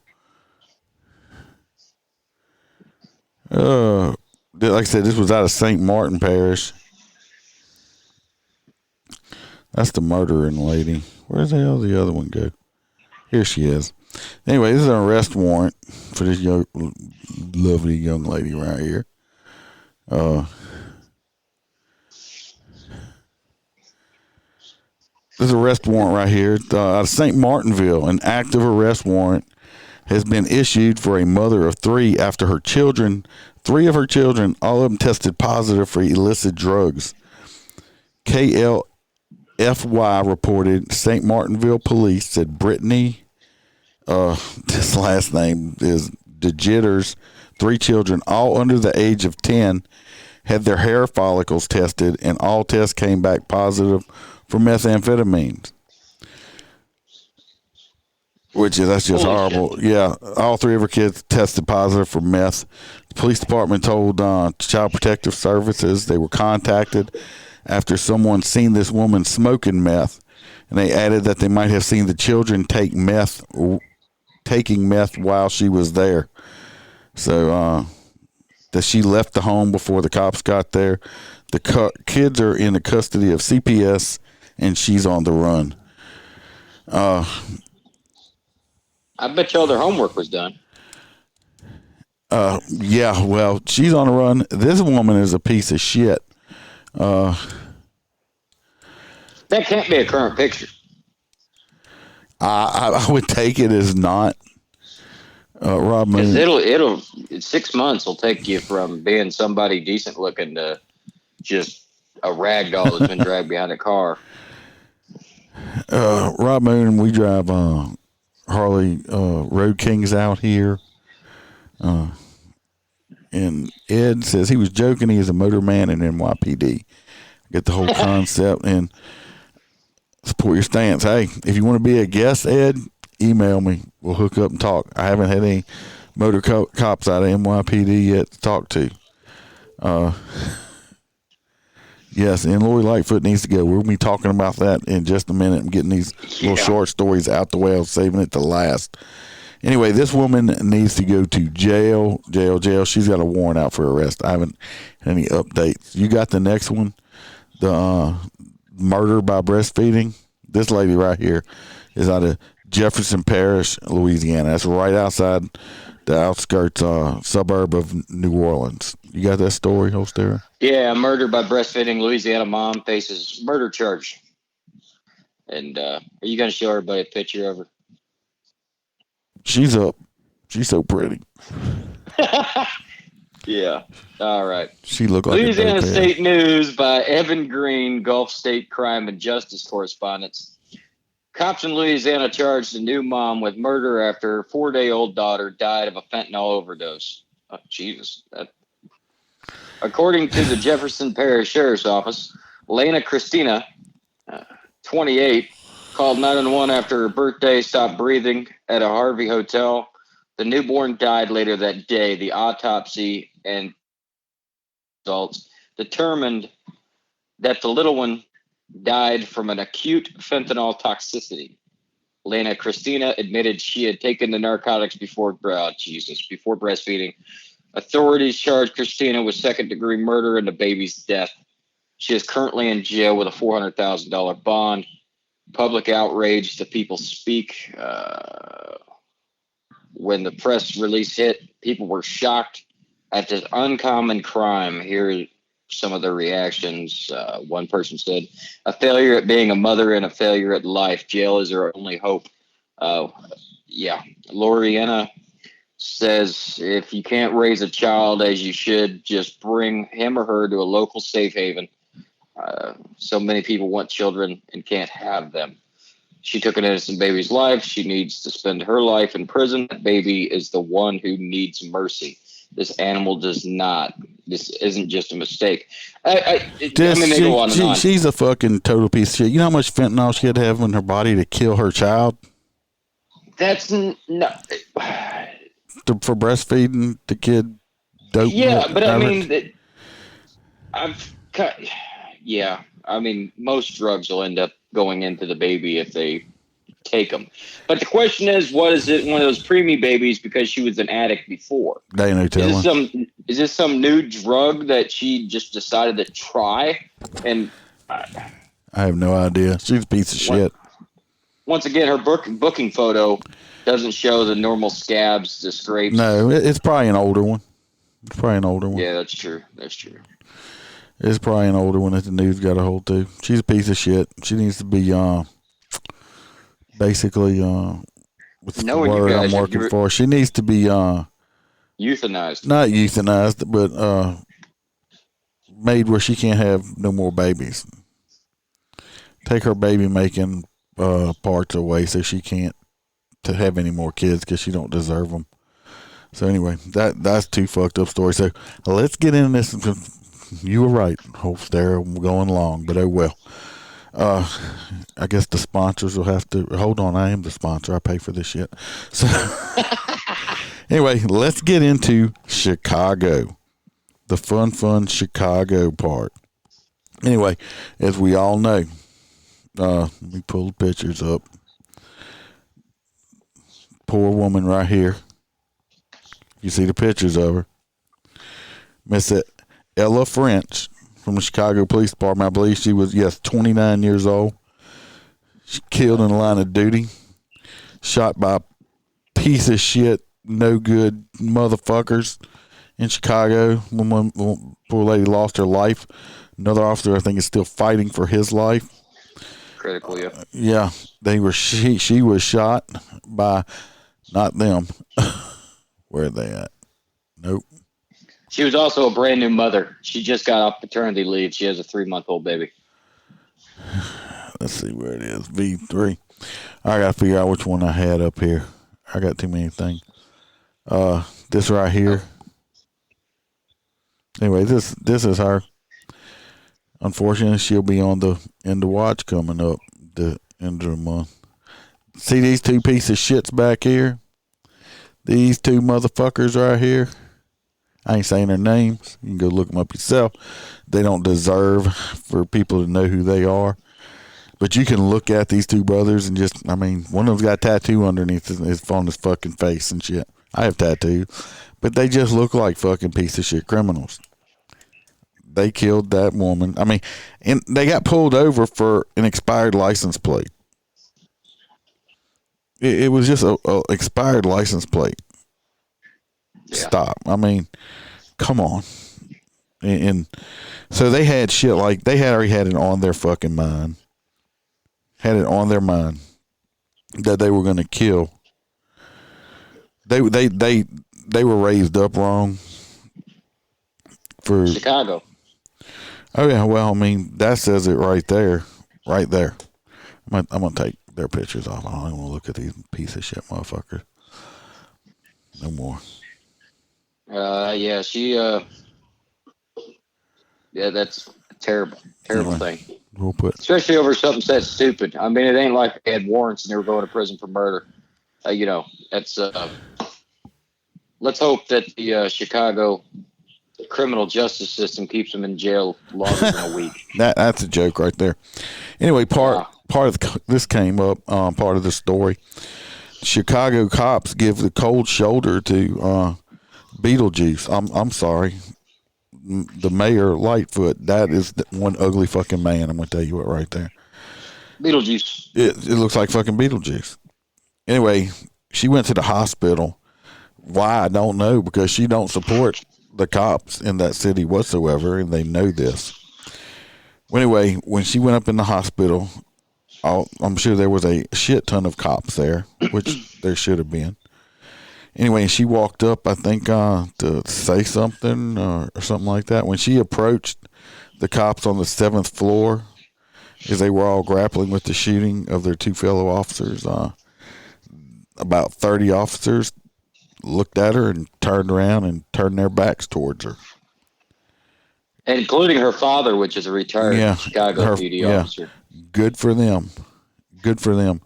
Like I said, this was out of St. Martin Parish. That's the murdering lady. Where's the hell the other one go? Here she is. Anyway, this is an arrest warrant for this lovely young lady right here. This arrest warrant right here out of St. Martinville. An active arrest warrant has been issued for a mother of three after three of her children, all of them tested positive for illicit drugs. KLAA FY reported St. Martinville police said Brittany, this last name is DeJitters, 3 children, all under the age of 10, had their hair follicles tested, and all tests came back positive for methamphetamines. That's just Holy horrible. Shit. Yeah, all 3 of her kids tested positive for meth. The police department told Child Protective Services they were contacted after someone seen this woman smoking meth, and they added that they might have seen the children taking meth while she was there. So that she left the home before the cops got there. The kids are in the custody of CPS, and she's on the run. I bet y'all their homework was done. Yeah, well, she's on the run. This woman is a piece of shit. That can't be a current picture. I would take it as not. Rob Moon. It'll 6 months will take you from being somebody decent looking to just a rag doll that's been dragged behind a car. Rob Moon, we drive Harley Road Kings out here. And Ed says he was joking. He is a motor man in NYPD. Get the whole concept and support your stance. Hey, if you want to be a guest, Ed, email me. We'll hook up and talk. I haven't had any motor cops out of NYPD yet to talk to. Yes, and Lori Lightfoot needs to go. We'll be talking about that in just a minute and getting these little short stories out the way. I was saving it to last. Anyway, this woman needs to go to jail. She's got a warrant out for arrest. I haven't had any updates. You got the next one? The murder by breastfeeding. This lady right here is out of Jefferson Parish, Louisiana. That's right outside the outskirts suburb of New Orleans. You got that story, Holstera? Yeah, murder by breastfeeding. Louisiana mom faces murder charge. And are you going to show everybody a picture of her? She's up. She's so pretty. Yeah. All right. She looked like Louisiana State News by Evan Green, Gulf State Crime and Justice correspondent. Cops in Louisiana charged a new mom with murder after her 4-day-old daughter died of a fentanyl overdose. Oh, Jesus. According to the Jefferson Parish Sheriff's Office, Lena Christina, 28, called 911 after her birthday, stopped breathing at a Harvey hotel. The newborn died later that day. The autopsy and results determined that the little one died from an acute fentanyl toxicity. Lena Christina admitted she had taken the narcotics before breastfeeding. Authorities charged Christina with second-degree murder in the baby's death. She is currently in jail with a $400,000 bond. Public outrage, the people speak. When the press release hit, people were shocked at this uncommon crime. Here are some of the reactions. One person said, "A failure at being a mother and a failure at life. Jail is her only hope." Loriana says, if you can't raise a child as you should, just bring him or her to a local safe haven. So many people want children and can't have them. She took an innocent baby's life. She needs to spend her life in prison. That baby is the one who needs mercy. This animal does not. This isn't just a mistake. They go on and on. She's a fucking total piece of shit. You know how much fentanyl she had to have in her body to kill her child? That's no. For breastfeeding the kid. Dope. Yeah, but I mean, most drugs will end up going into the baby if they take them. But the question is, what is it? One of those preemie babies because she was an addict before. They ain't no telling. Is this some new drug that she just decided to try? And I have no idea. She's a piece of shit. Once again, her booking photo doesn't show the normal scabs, the scrapes. No, it's probably an older one. Yeah, that's true. It's probably an older one that the news got a hold to. She's a piece of shit. She needs to be basically with the word I'm working for. She needs to be euthanized. Not euthanized, but made where she can't have no more babies. take her baby making parts away so she can't to have any more kids because she don't deserve them. So anyway, that's two fucked up stories. So let's get into this. You were right, Holstera. We're going long, but oh well. I guess the sponsors will have to hold on. I am the sponsor. I pay for this shit. So anyway, let's get into Chicago, the fun Chicago part. Anyway, as we all know, let me pull the pictures up. Poor woman right here. You see the pictures of her. Miss Ella French from the Chicago Police Department. I believe she was, 29 years old. She killed in the line of duty. Shot by a piece of shit, no good motherfuckers in Chicago. One poor lady lost her life. Another officer, I think, is still fighting for his life. Critical, yeah. Yeah, they were. She was shot by, not them. Where are they at? Nope. She was also a brand new mother. She just got off paternity leave. She has a 3-month-old baby. Let's see where it is. V3. I gotta figure out which one I had up here. I got too many things. This right here. Anyway, this is her. Unfortunately, she'll be on the end of watch coming up the end of the month. See these two pieces of shits back here? These two motherfuckers right here. I ain't saying their names. You can go look them up yourself. They don't deserve for people to know who they are. But you can look at these two brothers and just, one of them's got a tattoo underneath his on his fucking face and shit. I have tattoos. But they just look like fucking piece of shit criminals. They killed that woman. And they got pulled over for an expired license plate. It was just a expired license plate. Yeah. Stop. Come on. And so they had shit like they had already had it on their fucking mind. Had it on their mind that they were going to kill. They were raised up wrong for Chicago. Oh yeah, well, that says it right there. Right there. I'm gonna take their pictures off. I don't even want to look at these piece of shit motherfuckers. No more. Yeah, she that's a terrible thing. We'll put especially over something so stupid. It ain't like they had warrants and they were going to prison for murder. That's let's hope that the Chicago criminal justice system keeps them in jail longer than a week. That's a joke right there. Anyway, part of this came up, part of the story. Chicago cops give the cold shoulder to Beetlejuice. I'm sorry. The mayor, Lightfoot, that is one ugly fucking man. I'm going to tell you what right there. Beetlejuice. It looks like fucking Beetlejuice. Anyway, she went to the hospital. Why, I don't know, because she don't support the cops in that city whatsoever, and they know this. Well, anyway, when she went up in the hospital, I'm sure there was a shit ton of cops there, which there should have been. Anyway, she walked up, I think, to say something or something like that. When she approached the cops on the 7th floor, as they were all grappling with the shooting of their two fellow officers, about 30 officers looked at her and turned around and turned their backs towards her. Including her father, which is a retired Chicago PD officer. Good for them. Good for them.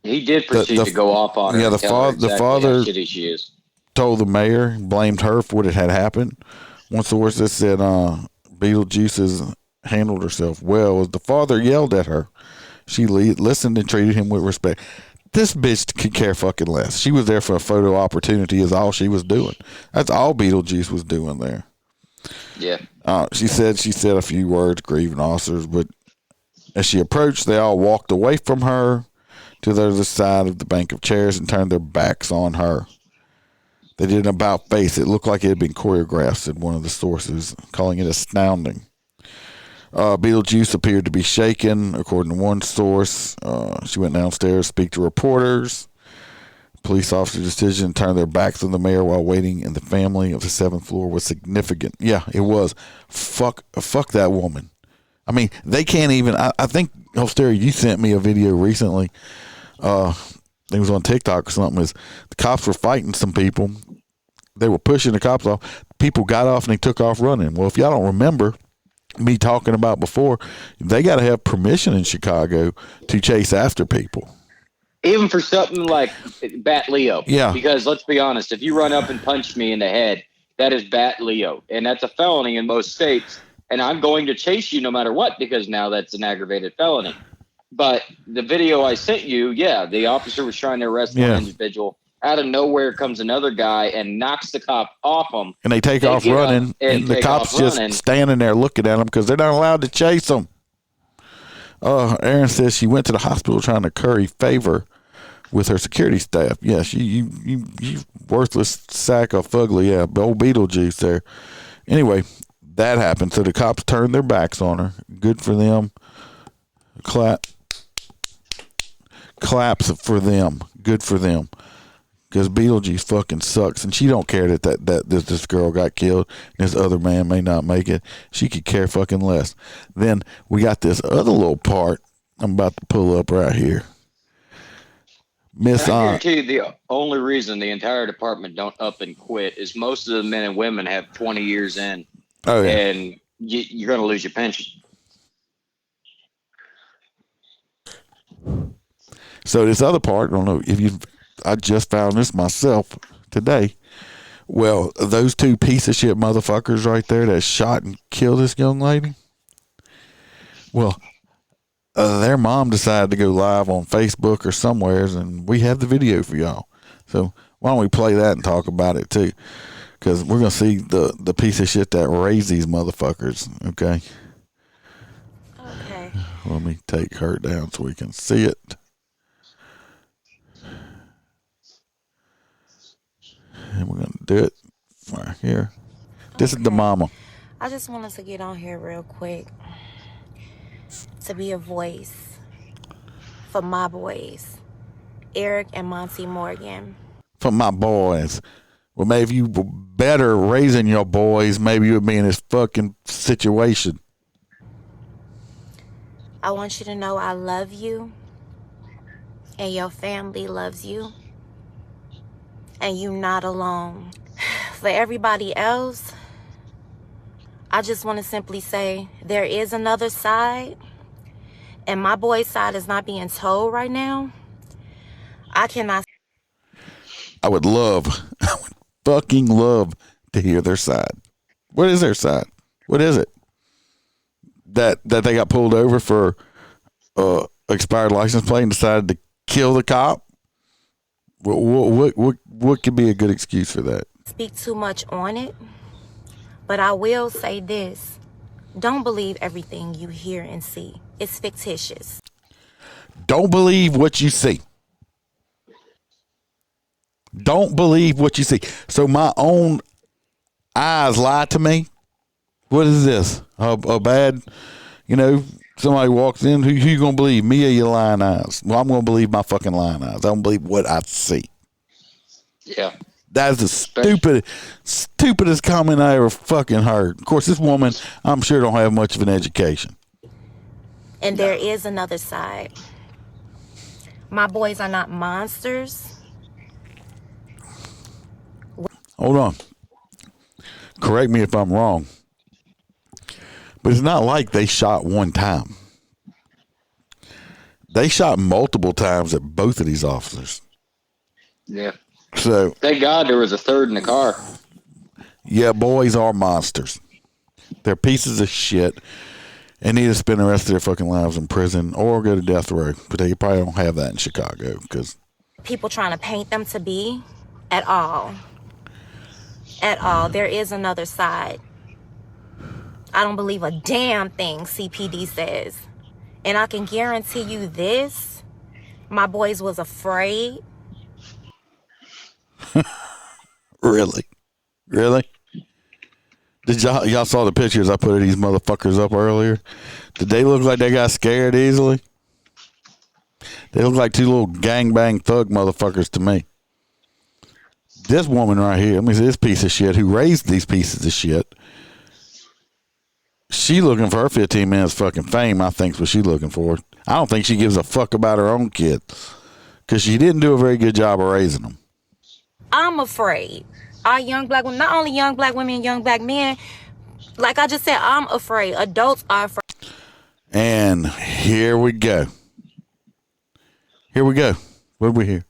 He did proceed to go off on her. Yeah, the father how shitty she is. Told the mayor, blamed her for what had happened. One source that said Beetlejuice has handled herself well. As the father yelled at her, she listened and treated him with respect. This bitch could care fucking less. She was there for a photo opportunity is all she was doing. That's all Beetlejuice was doing there. Yeah. She said a few words, grieving officers, but as she approached, they all walked away from her to the other side of the bank of chairs and turned their backs on her. They did an about face. It looked like it had been choreographed, said one of the sources, calling it astounding. Beetlejuice appeared to be shaken, according to one source. She went downstairs to speak to reporters. Police officers' decision to turn their backs on the mayor while waiting in the family of the 7th floor was significant. Yeah, it was. Fuck that woman. I mean, they can't even. I think, Holstera, you sent me a video recently. It was on TikTok or something. Is the cops were fighting some people. They were pushing the cops off. People got off and they took off running. Well, if y'all don't remember me talking about before, they got to have permission in Chicago to chase after people. Even for something like Bat Leo. Yeah. Because let's be honest, if you run up and punch me in the head, that is Bat Leo. And that's a felony in most states. And I'm going to chase you no matter what, because now that's an aggravated felony. But the video I sent you, yeah, the officer was trying to arrest one individual. Out of nowhere comes another guy and knocks the cop off him. And they take off running, and the cops just standing there looking at them because they're not allowed to chase them. Aaron says she went to the hospital trying to curry favor with her security staff. Yes, you worthless sack of fugly. Yeah, old Beetlejuice there. Anyway, that happened. So the cops turned their backs on her. Good for them. Claps for them. Good for them. Because Beetlejuice fucking sucks, and she don't care that this girl got killed, and this other man may not make it. She could care fucking less. Then we got this other little part I'm about to pull up right here. I guarantee you the only reason the entire department don't up and quit is most of the men and women have 20 years in, and you're going to lose your pension. So this other part, I don't know if I just found this myself today. Well, those two piece of shit motherfuckers right there that shot and killed this young lady. Well, their mom decided to go live on Facebook or somewheres, and we have the video for y'all. So why don't we play that and talk about it too? Because we're gonna see the piece of shit that raised these motherfuckers. Okay. Okay. Let me take her down so we can see it. And we're going to do it right here. This is the mama. I just wanted to get on here real quick to be a voice for my boys, Eric and Monty Morgan. For my boys. Well, maybe if you were better raising your boys, maybe you would be in this fucking situation. I want you to know I love you, and your family loves you. And you're not alone. For everybody else, I just want to simply say there is another side, and my boy's side is not being told right now. I would fucking love to hear their side. What is their side? What is it? That they got pulled over for expired license plate and decided to kill the cop? What could be a good excuse for that? Speak too much on it, but I will say this. Don't believe everything you hear and see. It's fictitious. Don't believe what you see. Don't believe what you see. So my own eyes lie to me. What is this? A bad, somebody walks in, who you going to believe, me or your lying eyes? Well, I'm going to believe my fucking lying eyes. I don't believe what I see. Yeah. That is the stupidest comment I ever fucking heard. Of course, this woman, I'm sure, don't have much of an education. And there is another side. My boys are not monsters. Hold on. Correct me if I'm wrong. But it's not like they shot one time. They shot multiple times at both of these officers. Yeah. So thank God there was a third in the car. Yeah, boys are monsters. They're pieces of shit and need to spend the rest of their fucking lives in prison or go to death row. But they probably don't have that in Chicago because people trying to paint them to be at all. At all. There is another side. I don't believe a damn thing CPD says. And I can guarantee you this. My boys was afraid. Really? Did y'all saw the pictures I put of these motherfuckers up earlier? Did they look like they got scared easily? They look like two little gangbang thug motherfuckers to me. This woman right here, let me see, this piece of shit who raised these pieces of shit. she looking for her 15 minutes fucking fame, I think is what she's looking for. I don't think she gives a fuck about her own kid because she didn't do a very good job of raising them. I'm afraid. Our young black women, not only young black women and young black men, like I just said, I'm afraid. Adults are afraid. And here we go. Here we go. What do we hear?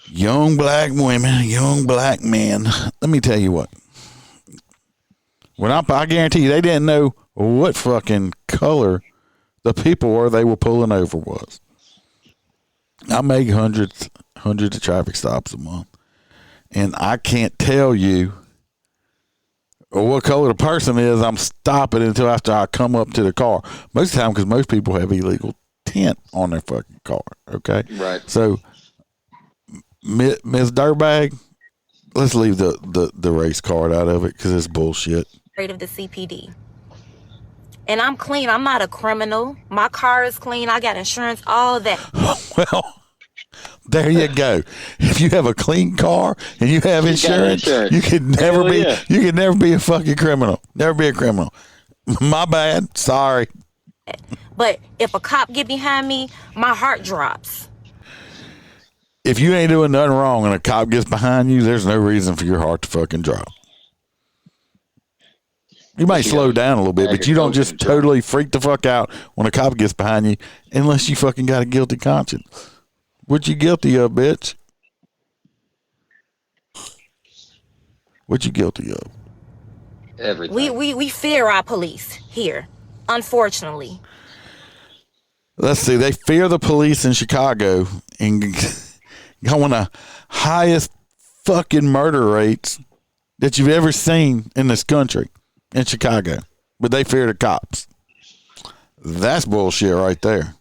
Young black women, young black men. Let me tell you what. I guarantee you, they didn't know what fucking color the people were they were pulling over was. I make hundreds of traffic stops a month, and I can't tell you what color the person is I'm stopping until after I come up to the car. Most of the time, because most people have illegal tint on their fucking car. Okay, right. So, Miss Dirtbag, let's leave the race card out of it because it's bullshit. Afraid of the CPD. And I'm clean. I'm not a criminal. My car is clean. I got insurance, all of that. Well, there you go. If you have a clean car and you have insurance, you can never be you can never be a fucking criminal. Never be a criminal. My bad. Sorry. But if a cop get behind me, my heart drops. If you ain't doing nothing wrong and a cop gets behind you, there's no reason for your heart to fucking drop. You might slow down a little bit, but you don't just totally freak the fuck out when a cop gets behind you unless you fucking got a guilty conscience. What you guilty of, bitch? What you guilty of? Everything. We fear our police here, unfortunately. Let's see. They fear the police in Chicago and going the highest fucking murder rates that you've ever seen in this country. In Chicago, but they fear the cops. That's bullshit right there.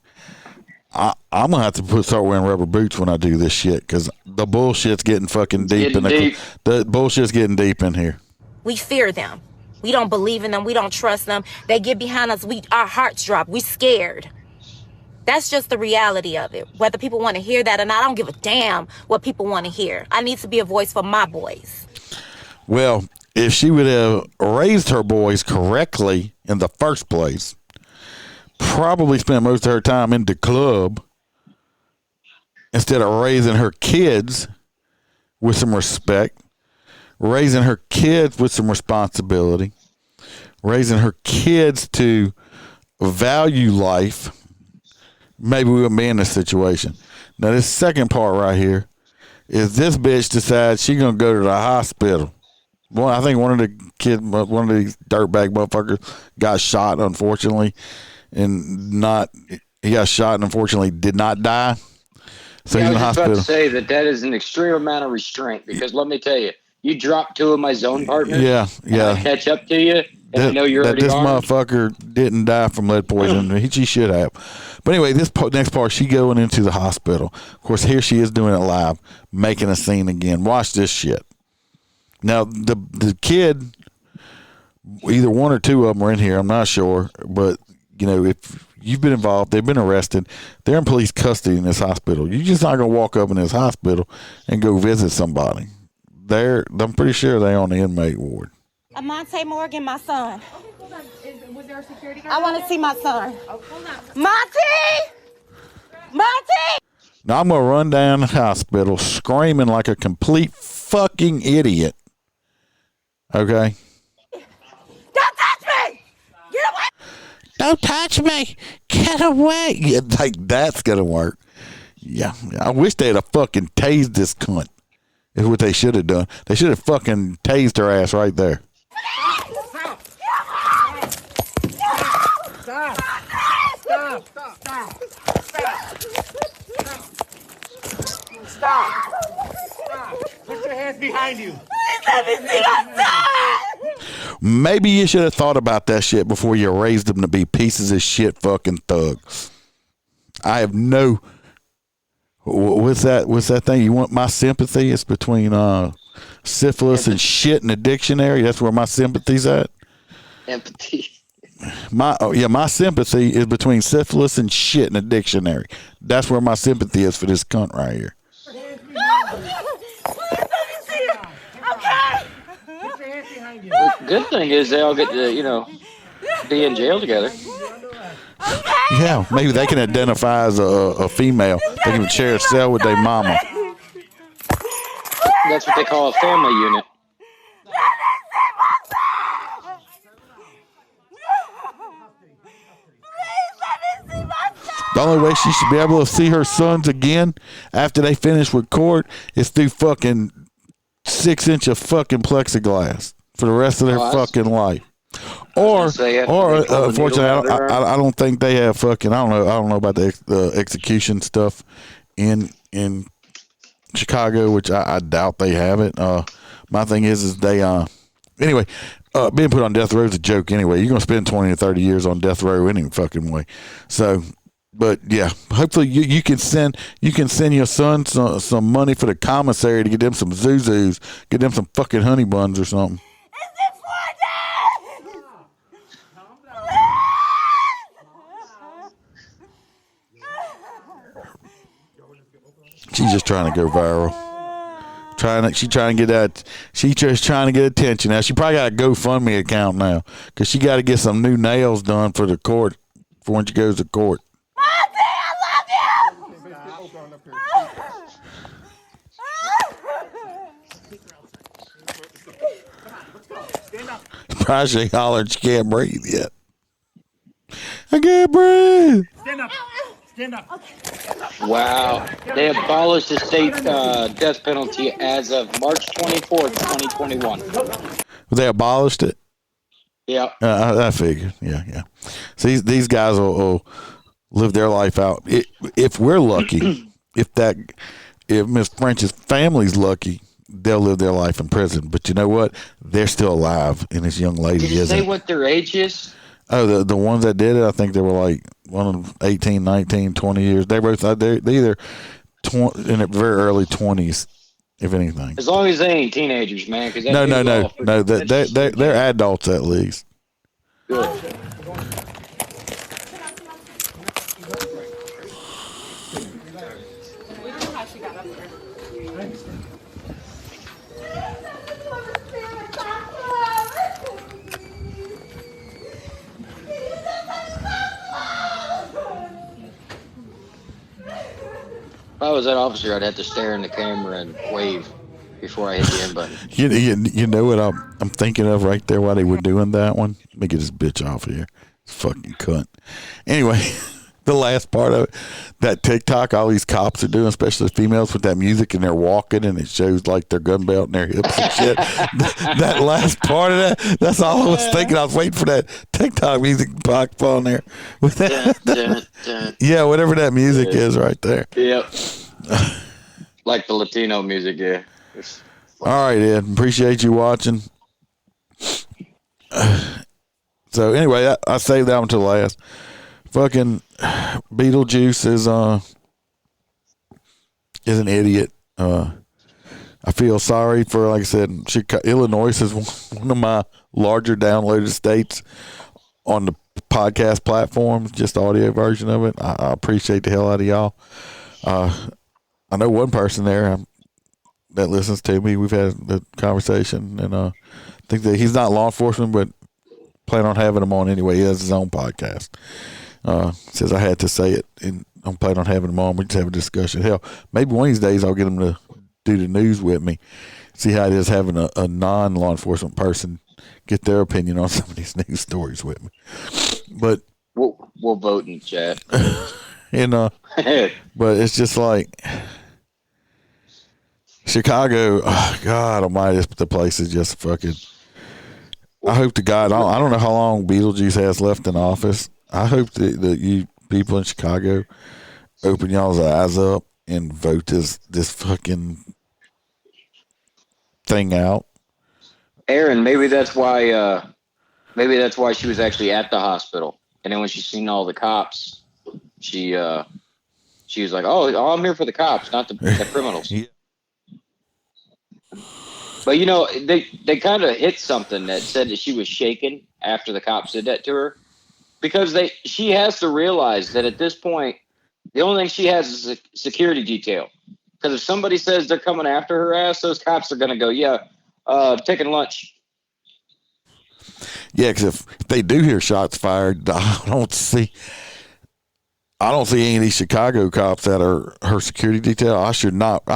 I'm gonna have to start wearing rubber boots when I do this shit because the bullshit's getting fucking deep. The bullshit's getting deep in here. We fear them. We don't believe in them. We don't trust them. They get behind us. Our hearts drop. We scared. That's just the reality of it. Whether people want to hear that or not, I don't give a damn what people want to hear. I need to be a voice for my boys. Well, if she would have raised her boys correctly in the first place, probably spent most of her time in the club instead of raising her kids with some respect, raising her kids with some responsibility, raising her kids to value life, maybe we wouldn't be in this situation. Now, this second part right here is this bitch decides she's going to go to the hospital. Well, I think one of these dirtbag motherfuckers got shot, unfortunately, he got shot and unfortunately did not die. So he's in the hospital. I was about to say that is an extreme amount of restraint because let me tell you, you drop two of my zone partners. Yeah. I catch up to you, and I know you're already this armed. Motherfucker didn't die from lead poisoning. She should have. But anyway, this next part, she going into the hospital. Of course, here she is doing it live, making a scene again. Watch this shit. Now, the kid, either one or two of them are in here. I'm not sure. But, you know, if you've been involved, they've been arrested. They're in police custody in this hospital. You're just not going to walk up in this hospital and go visit somebody. I'm pretty sure they're on the inmate ward. Monte Morgan, my son. Was there a security guard? I want to see my son. Oh, hold on. Monte! Now, I'm going to run down the hospital screaming like a complete fucking idiot. Okay? Don't touch me! Get away! Don't touch me! Get away! Yeah, like, that's going to work. Yeah. I wish they'd have fucking tased this cunt. Is what they should have done. They should have fucking tased her ass right there. Stop! Put your hands behind you. Let me see my son! Maybe you should have thought about that shit before you raised them to be pieces of shit fucking thugs. I have no... What's that thing? You want my sympathy? It's between syphilis and shit in the dictionary. That's where my sympathy's at. Empathy. My sympathy is between syphilis and shit in the dictionary. That's where my sympathy is for this cunt right here. Okay. The good thing is they all get to, be in jail together. Yeah, maybe they can identify as a female. They can share a cell with their mama. That's what they call a family unit. The only way she should be able to see her sons again after they finish with court is through fucking 6 inch of fucking plexiglass for the rest of their fucking life. Or unfortunately, I don't think they have fucking. I don't know about the execution stuff in Chicago, which I doubt they have it. My thing is they anyway. Being put on death row is a joke anyway. You're gonna spend 20 to 30 years on death row any fucking way. So, but yeah, hopefully you can send your son some money for the commissary to get them some Zuzus, get them some fucking honey buns or something. She's just trying to go viral. She's trying to get attention. Now she probably got a GoFundMe account now because she got to get some new nails done for the court for when she goes to court. Monty, I love you. Probably she hollered she can't breathe yet. I can't breathe. Stand up. Stand up. Wow. They abolished the state death penalty as of March 24th, 2021. They abolished it? Yeah. I figured. Yeah. See, these guys will live their life out. If we're lucky, if Miss French's family's lucky, they'll live their life in prison. But you know what? They're still alive, and this young lady Did you isn't. say what their age is? Oh, the ones that did it, I think they were like one of them 18, 19, 20 years. They both they're either in their very early 20s, if anything. As long as they ain't teenagers, man. No. They're adults at least. Good. If I was that officer, I'd have to stare in the camera and wave before I hit the end button. You know what I'm thinking of right there while they were doing that one? Let me get this bitch off here. Fucking cunt. Anyway, the last part of it, that TikTok all these cops are doing, especially females with that music, and they're walking and it shows like their gun belt and their hips and shit. That last part of that, that's all I was thinking. I was waiting for that TikTok music to pop on there. With that, yeah, whatever that music is right there. Yep. Like the Latino music, yeah. All right, Ed. Appreciate you watching. So anyway, I saved that one to the last. Fucking Beetlejuice is an idiot. I feel sorry for, like I said, Illinois is one of my larger downloaded states on the podcast platforms, just the audio version of it. I appreciate the hell out of y'all. I know one person there that listens to me. We've had the conversation, and I think that he's not law enforcement, but plan on having him on anyway. He has his own podcast. Says I had to say it, and I'm planning on having him on. We just have a discussion. Hell, maybe one of these days I'll get him to do the news with me, see how it is having a non-law enforcement person get their opinion on some of these news stories with me. But we'll vote in chat. And but it's just like Chicago. Oh, God Almighty, the place is just fucking. I hope to God. I don't know how long Beetlejuice has left in office. I hope that you people in Chicago open y'all's eyes up and vote this fucking thing out. Aaron, maybe that's why she was actually at the hospital, and then when she seen all the cops, she was like, "Oh, I'm here for the cops, not the criminals." Yeah. But you know, they kind of hit something that said that she was shaken after the cops did that to her, because she has to realize that at this point, the only thing she has is a security detail. Because if somebody says they're coming after her ass, those cops are going to go, "Yeah, taking lunch." Yeah, because if they do hear shots fired, I don't see any of these Chicago cops that are her security detail. I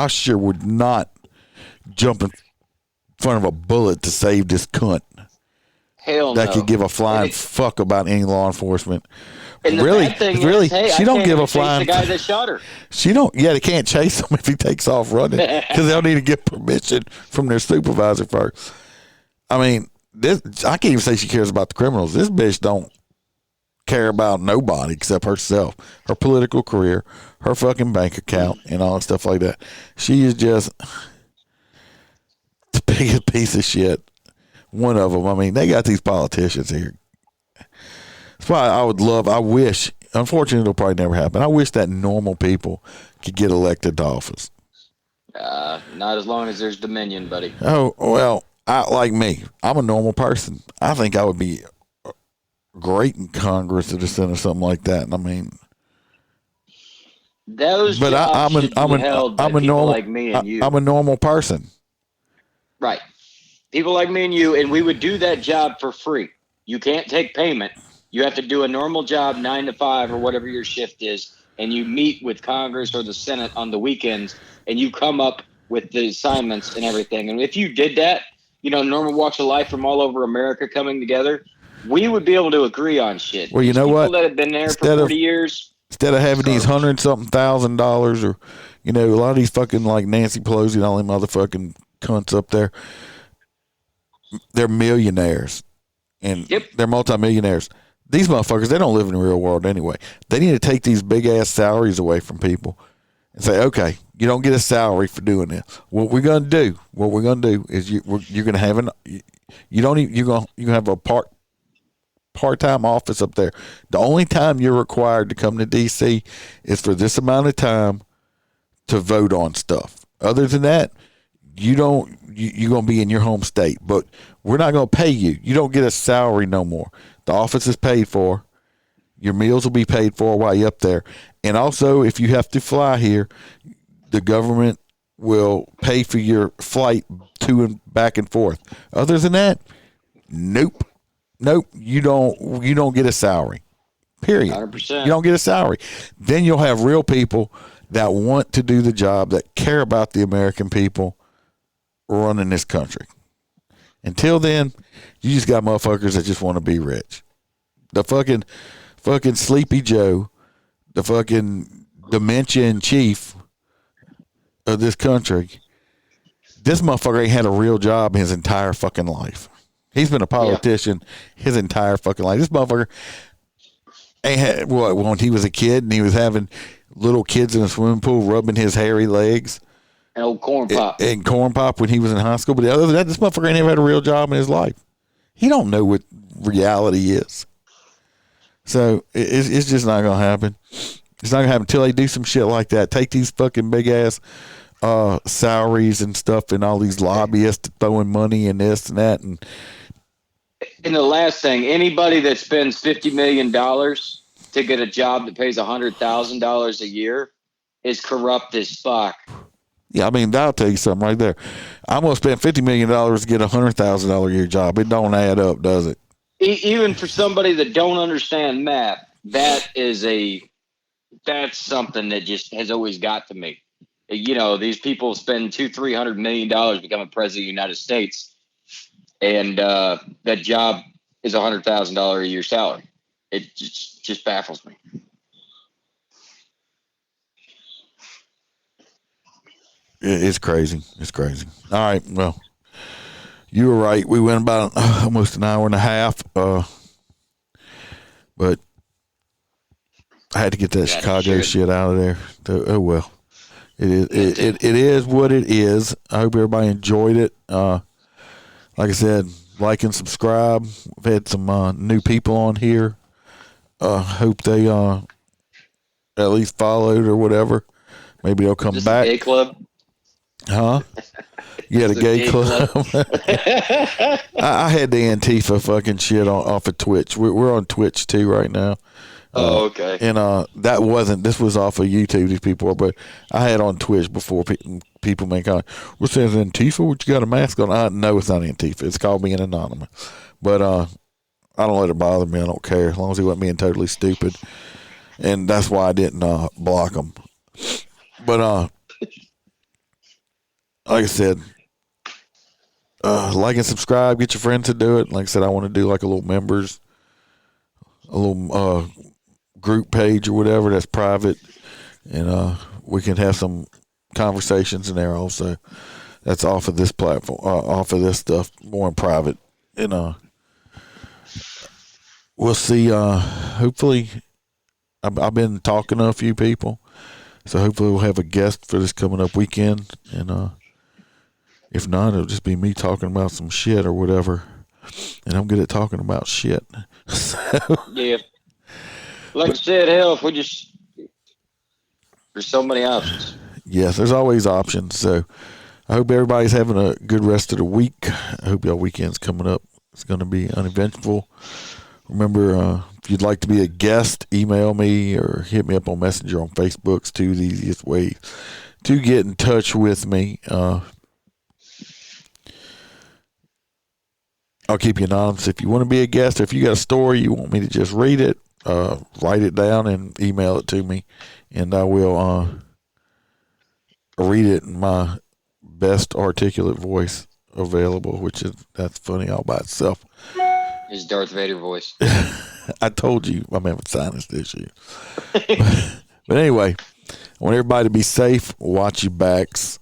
sure would not jump in front of a bullet to save this cunt. Hell that no. could give a flying fuck about any law enforcement. And the bad thing is, hey, she don't give a flying. The guy that shot her. She don't. Yeah, they can't chase him if he takes off running because they'll need to get permission from their supervisor first. I mean, I can't even say she cares about the criminals. This bitch don't care about nobody except herself, her political career, her fucking bank account, and all that stuff like that. She is just the biggest piece of shit. One of them. I mean, they got these politicians here. That's why I wish, unfortunately, it'll probably never happen. I wish that normal people could get elected to office. Not as long as there's Dominion, buddy. Oh, well, like me, I'm a normal person. I think I would be great in Congress or the Senate or something like that. And I mean, those but I'm a normal like me and you. I'm a normal person. Right. People like me and you, and we would do that job for free. You can't take payment. You have to do a normal job, 9 to 5 or whatever your shift is, and you meet with Congress or the Senate on the weekends, and you come up with the assignments and everything. And if you did that, normal walks of life from all over America coming together, we would be able to agree on shit. Well, you know what? People that have been there for 40 years. Instead of having these $100,000 or, a lot of these fucking like Nancy Pelosi and all them motherfucking cunts up there, they're millionaires and they're multimillionaires. These motherfuckers, they don't live in the real world anyway. They need to take these big ass salaries away from people and say, okay, you don't get a salary for doing this. What we're gonna do is you're gonna have you're gonna have a part-time office up there. The only time you're required to come to DC is for this amount of time to vote on stuff. Other than that, you're gonna be in your home state, but we're not gonna pay you. You don't get a salary no more. The office is paid for. Your meals will be paid for while you're up there. And also, if you have to fly here, the government will pay for your flight to and back and forth. Other than that, nope. You don't get a salary. Period. 100%. You don't get a salary. Then you'll have real people that want to do the job, that care about the American people running this country. Until then, you just got motherfuckers that just want to be rich. The fucking Sleepy Joe, the fucking dementia in chief of this country. This motherfucker ain't had a real job his entire fucking life. He's been a politician his entire fucking life. This motherfucker ain't had when he was a kid and he was having little kids in a swimming pool rubbing his hairy legs. An old corn pop. And corn pop when he was in high school. But other than that, this motherfucker ain't ever had a real job in his life. He don't know what reality is. So it's just not going to happen. It's not going to happen until they do some shit like that. Take these fucking big ass salaries and stuff and all these lobbyists throwing money and this and that. And the last thing, anybody that spends $50 million to get a job that pays $100,000 a year is corrupt as fuck. Yeah, I mean, that'll tell you something right there. I'm going to spend $50 million to get a $100,000 a year job. It don't add up, does it? Even for somebody that don't understand math, that's something that just has always got to me. These people spend $200-300 million becoming president of the United States, and that job is $100,000 a year salary. It just baffles me. It's crazy. It's crazy. All right. Well, you were right. We went about almost an hour and a half. But I had to get that Chicago shit out of there. Oh well. It is. It is what it is. I hope everybody enjoyed it. Like I said, like and subscribe. We've had some new people on here. Hope they at least followed or whatever. Maybe they'll come back. Gay club. Huh? Yeah, the gay club. I had the Antifa fucking shit off of Twitch. We're on Twitch too right now. Oh, okay. And this was off of YouTube, these people were, but I had on Twitch before people make on. We're saying Antifa, what you got a mask on? No, it's not Antifa. It's called being anonymous. But I don't let it bother me. I don't care as long as he wasn't being totally stupid, and that's why I didn't block him. But like I said, like and subscribe. Get your friends to do it. Like I said, I want to do like a little members, a little group page or whatever that's private, and we can have some conversations in there also. That's off of this platform, off of this stuff, more in private, and we'll see. Hopefully, I've been talking to a few people, so hopefully we'll have a guest for this coming up weekend, and if not, it'll just be me talking about some shit or whatever, and I'm good at talking about shit. So, yeah. Like I said, hell, if we just, there's so many options. Yes, there's always options. So I hope everybody's having a good rest of the week. I hope y'all weekend's coming up. It's going to be uneventful. Remember, if you'd like to be a guest, email me or hit me up on Messenger on Facebook. It's two of the easiest ways to get in touch with me. I'll keep you anonymous if you want to be a guest. Or if you got a story, you want me to just read it, write it down and email it to me, and I will read it in my best articulate voice available, that's funny all by itself. His Darth Vader voice. I told you I'm having sinus issues. But anyway, I want everybody to be safe. Watch your backs.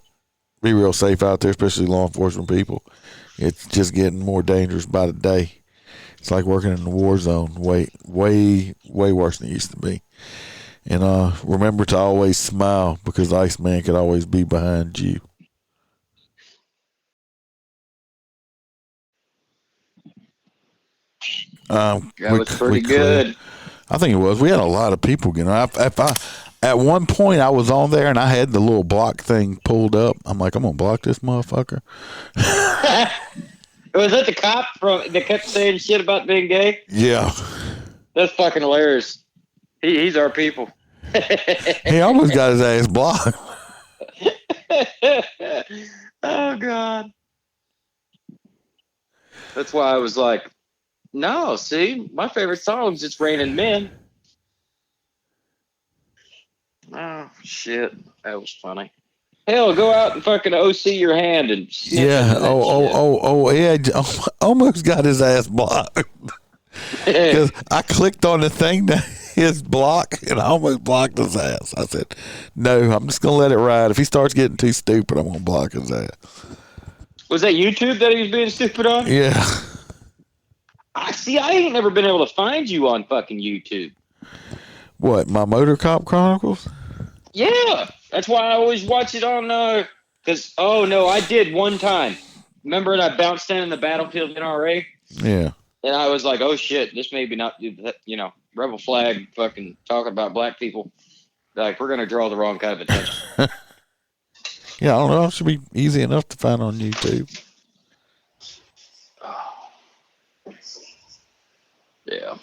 Be real safe out there, especially law enforcement people. It's just getting more dangerous by the day. It's like working in the war zone, way worse than it used to be. And remember to always smile, because Iceman could always be behind you. That was pretty good. I think it was. We had a lot of people getting. At one point, I was on there and I had the little block thing pulled up. I'm like, I'm gonna block this motherfucker. Was that the cop that kept saying shit about being gay? Yeah. That's fucking hilarious. He's our people. He almost got his ass blocked. Oh, God. That's why I was like, no, see, my favorite song is It's Raining Men. Oh, shit. That was funny. Hell, go out and fucking OC your hand and yeah. Yeah. Almost got his ass blocked. Because I clicked on the thing that his block and I almost blocked his ass. I said, no, I'm just going to let it ride. If he starts getting too stupid, I'm going to block his ass. Was that YouTube that he was being stupid on? Yeah. I ain't never been able to find you on fucking YouTube. What, my MOTORCOP Chronicles? Yeah. That's why I always watch it on, because, I did one time. Remember, and I bounced in the Battlefield NRA? Yeah. And I was like, oh, shit, this maybe not, rebel flag fucking talking about black people. Like, we're going to draw the wrong kind of attention. Yeah, I don't know. It should be easy enough to find on YouTube. Yeah.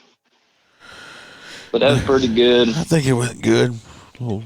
But that was pretty good. I think it went good. A little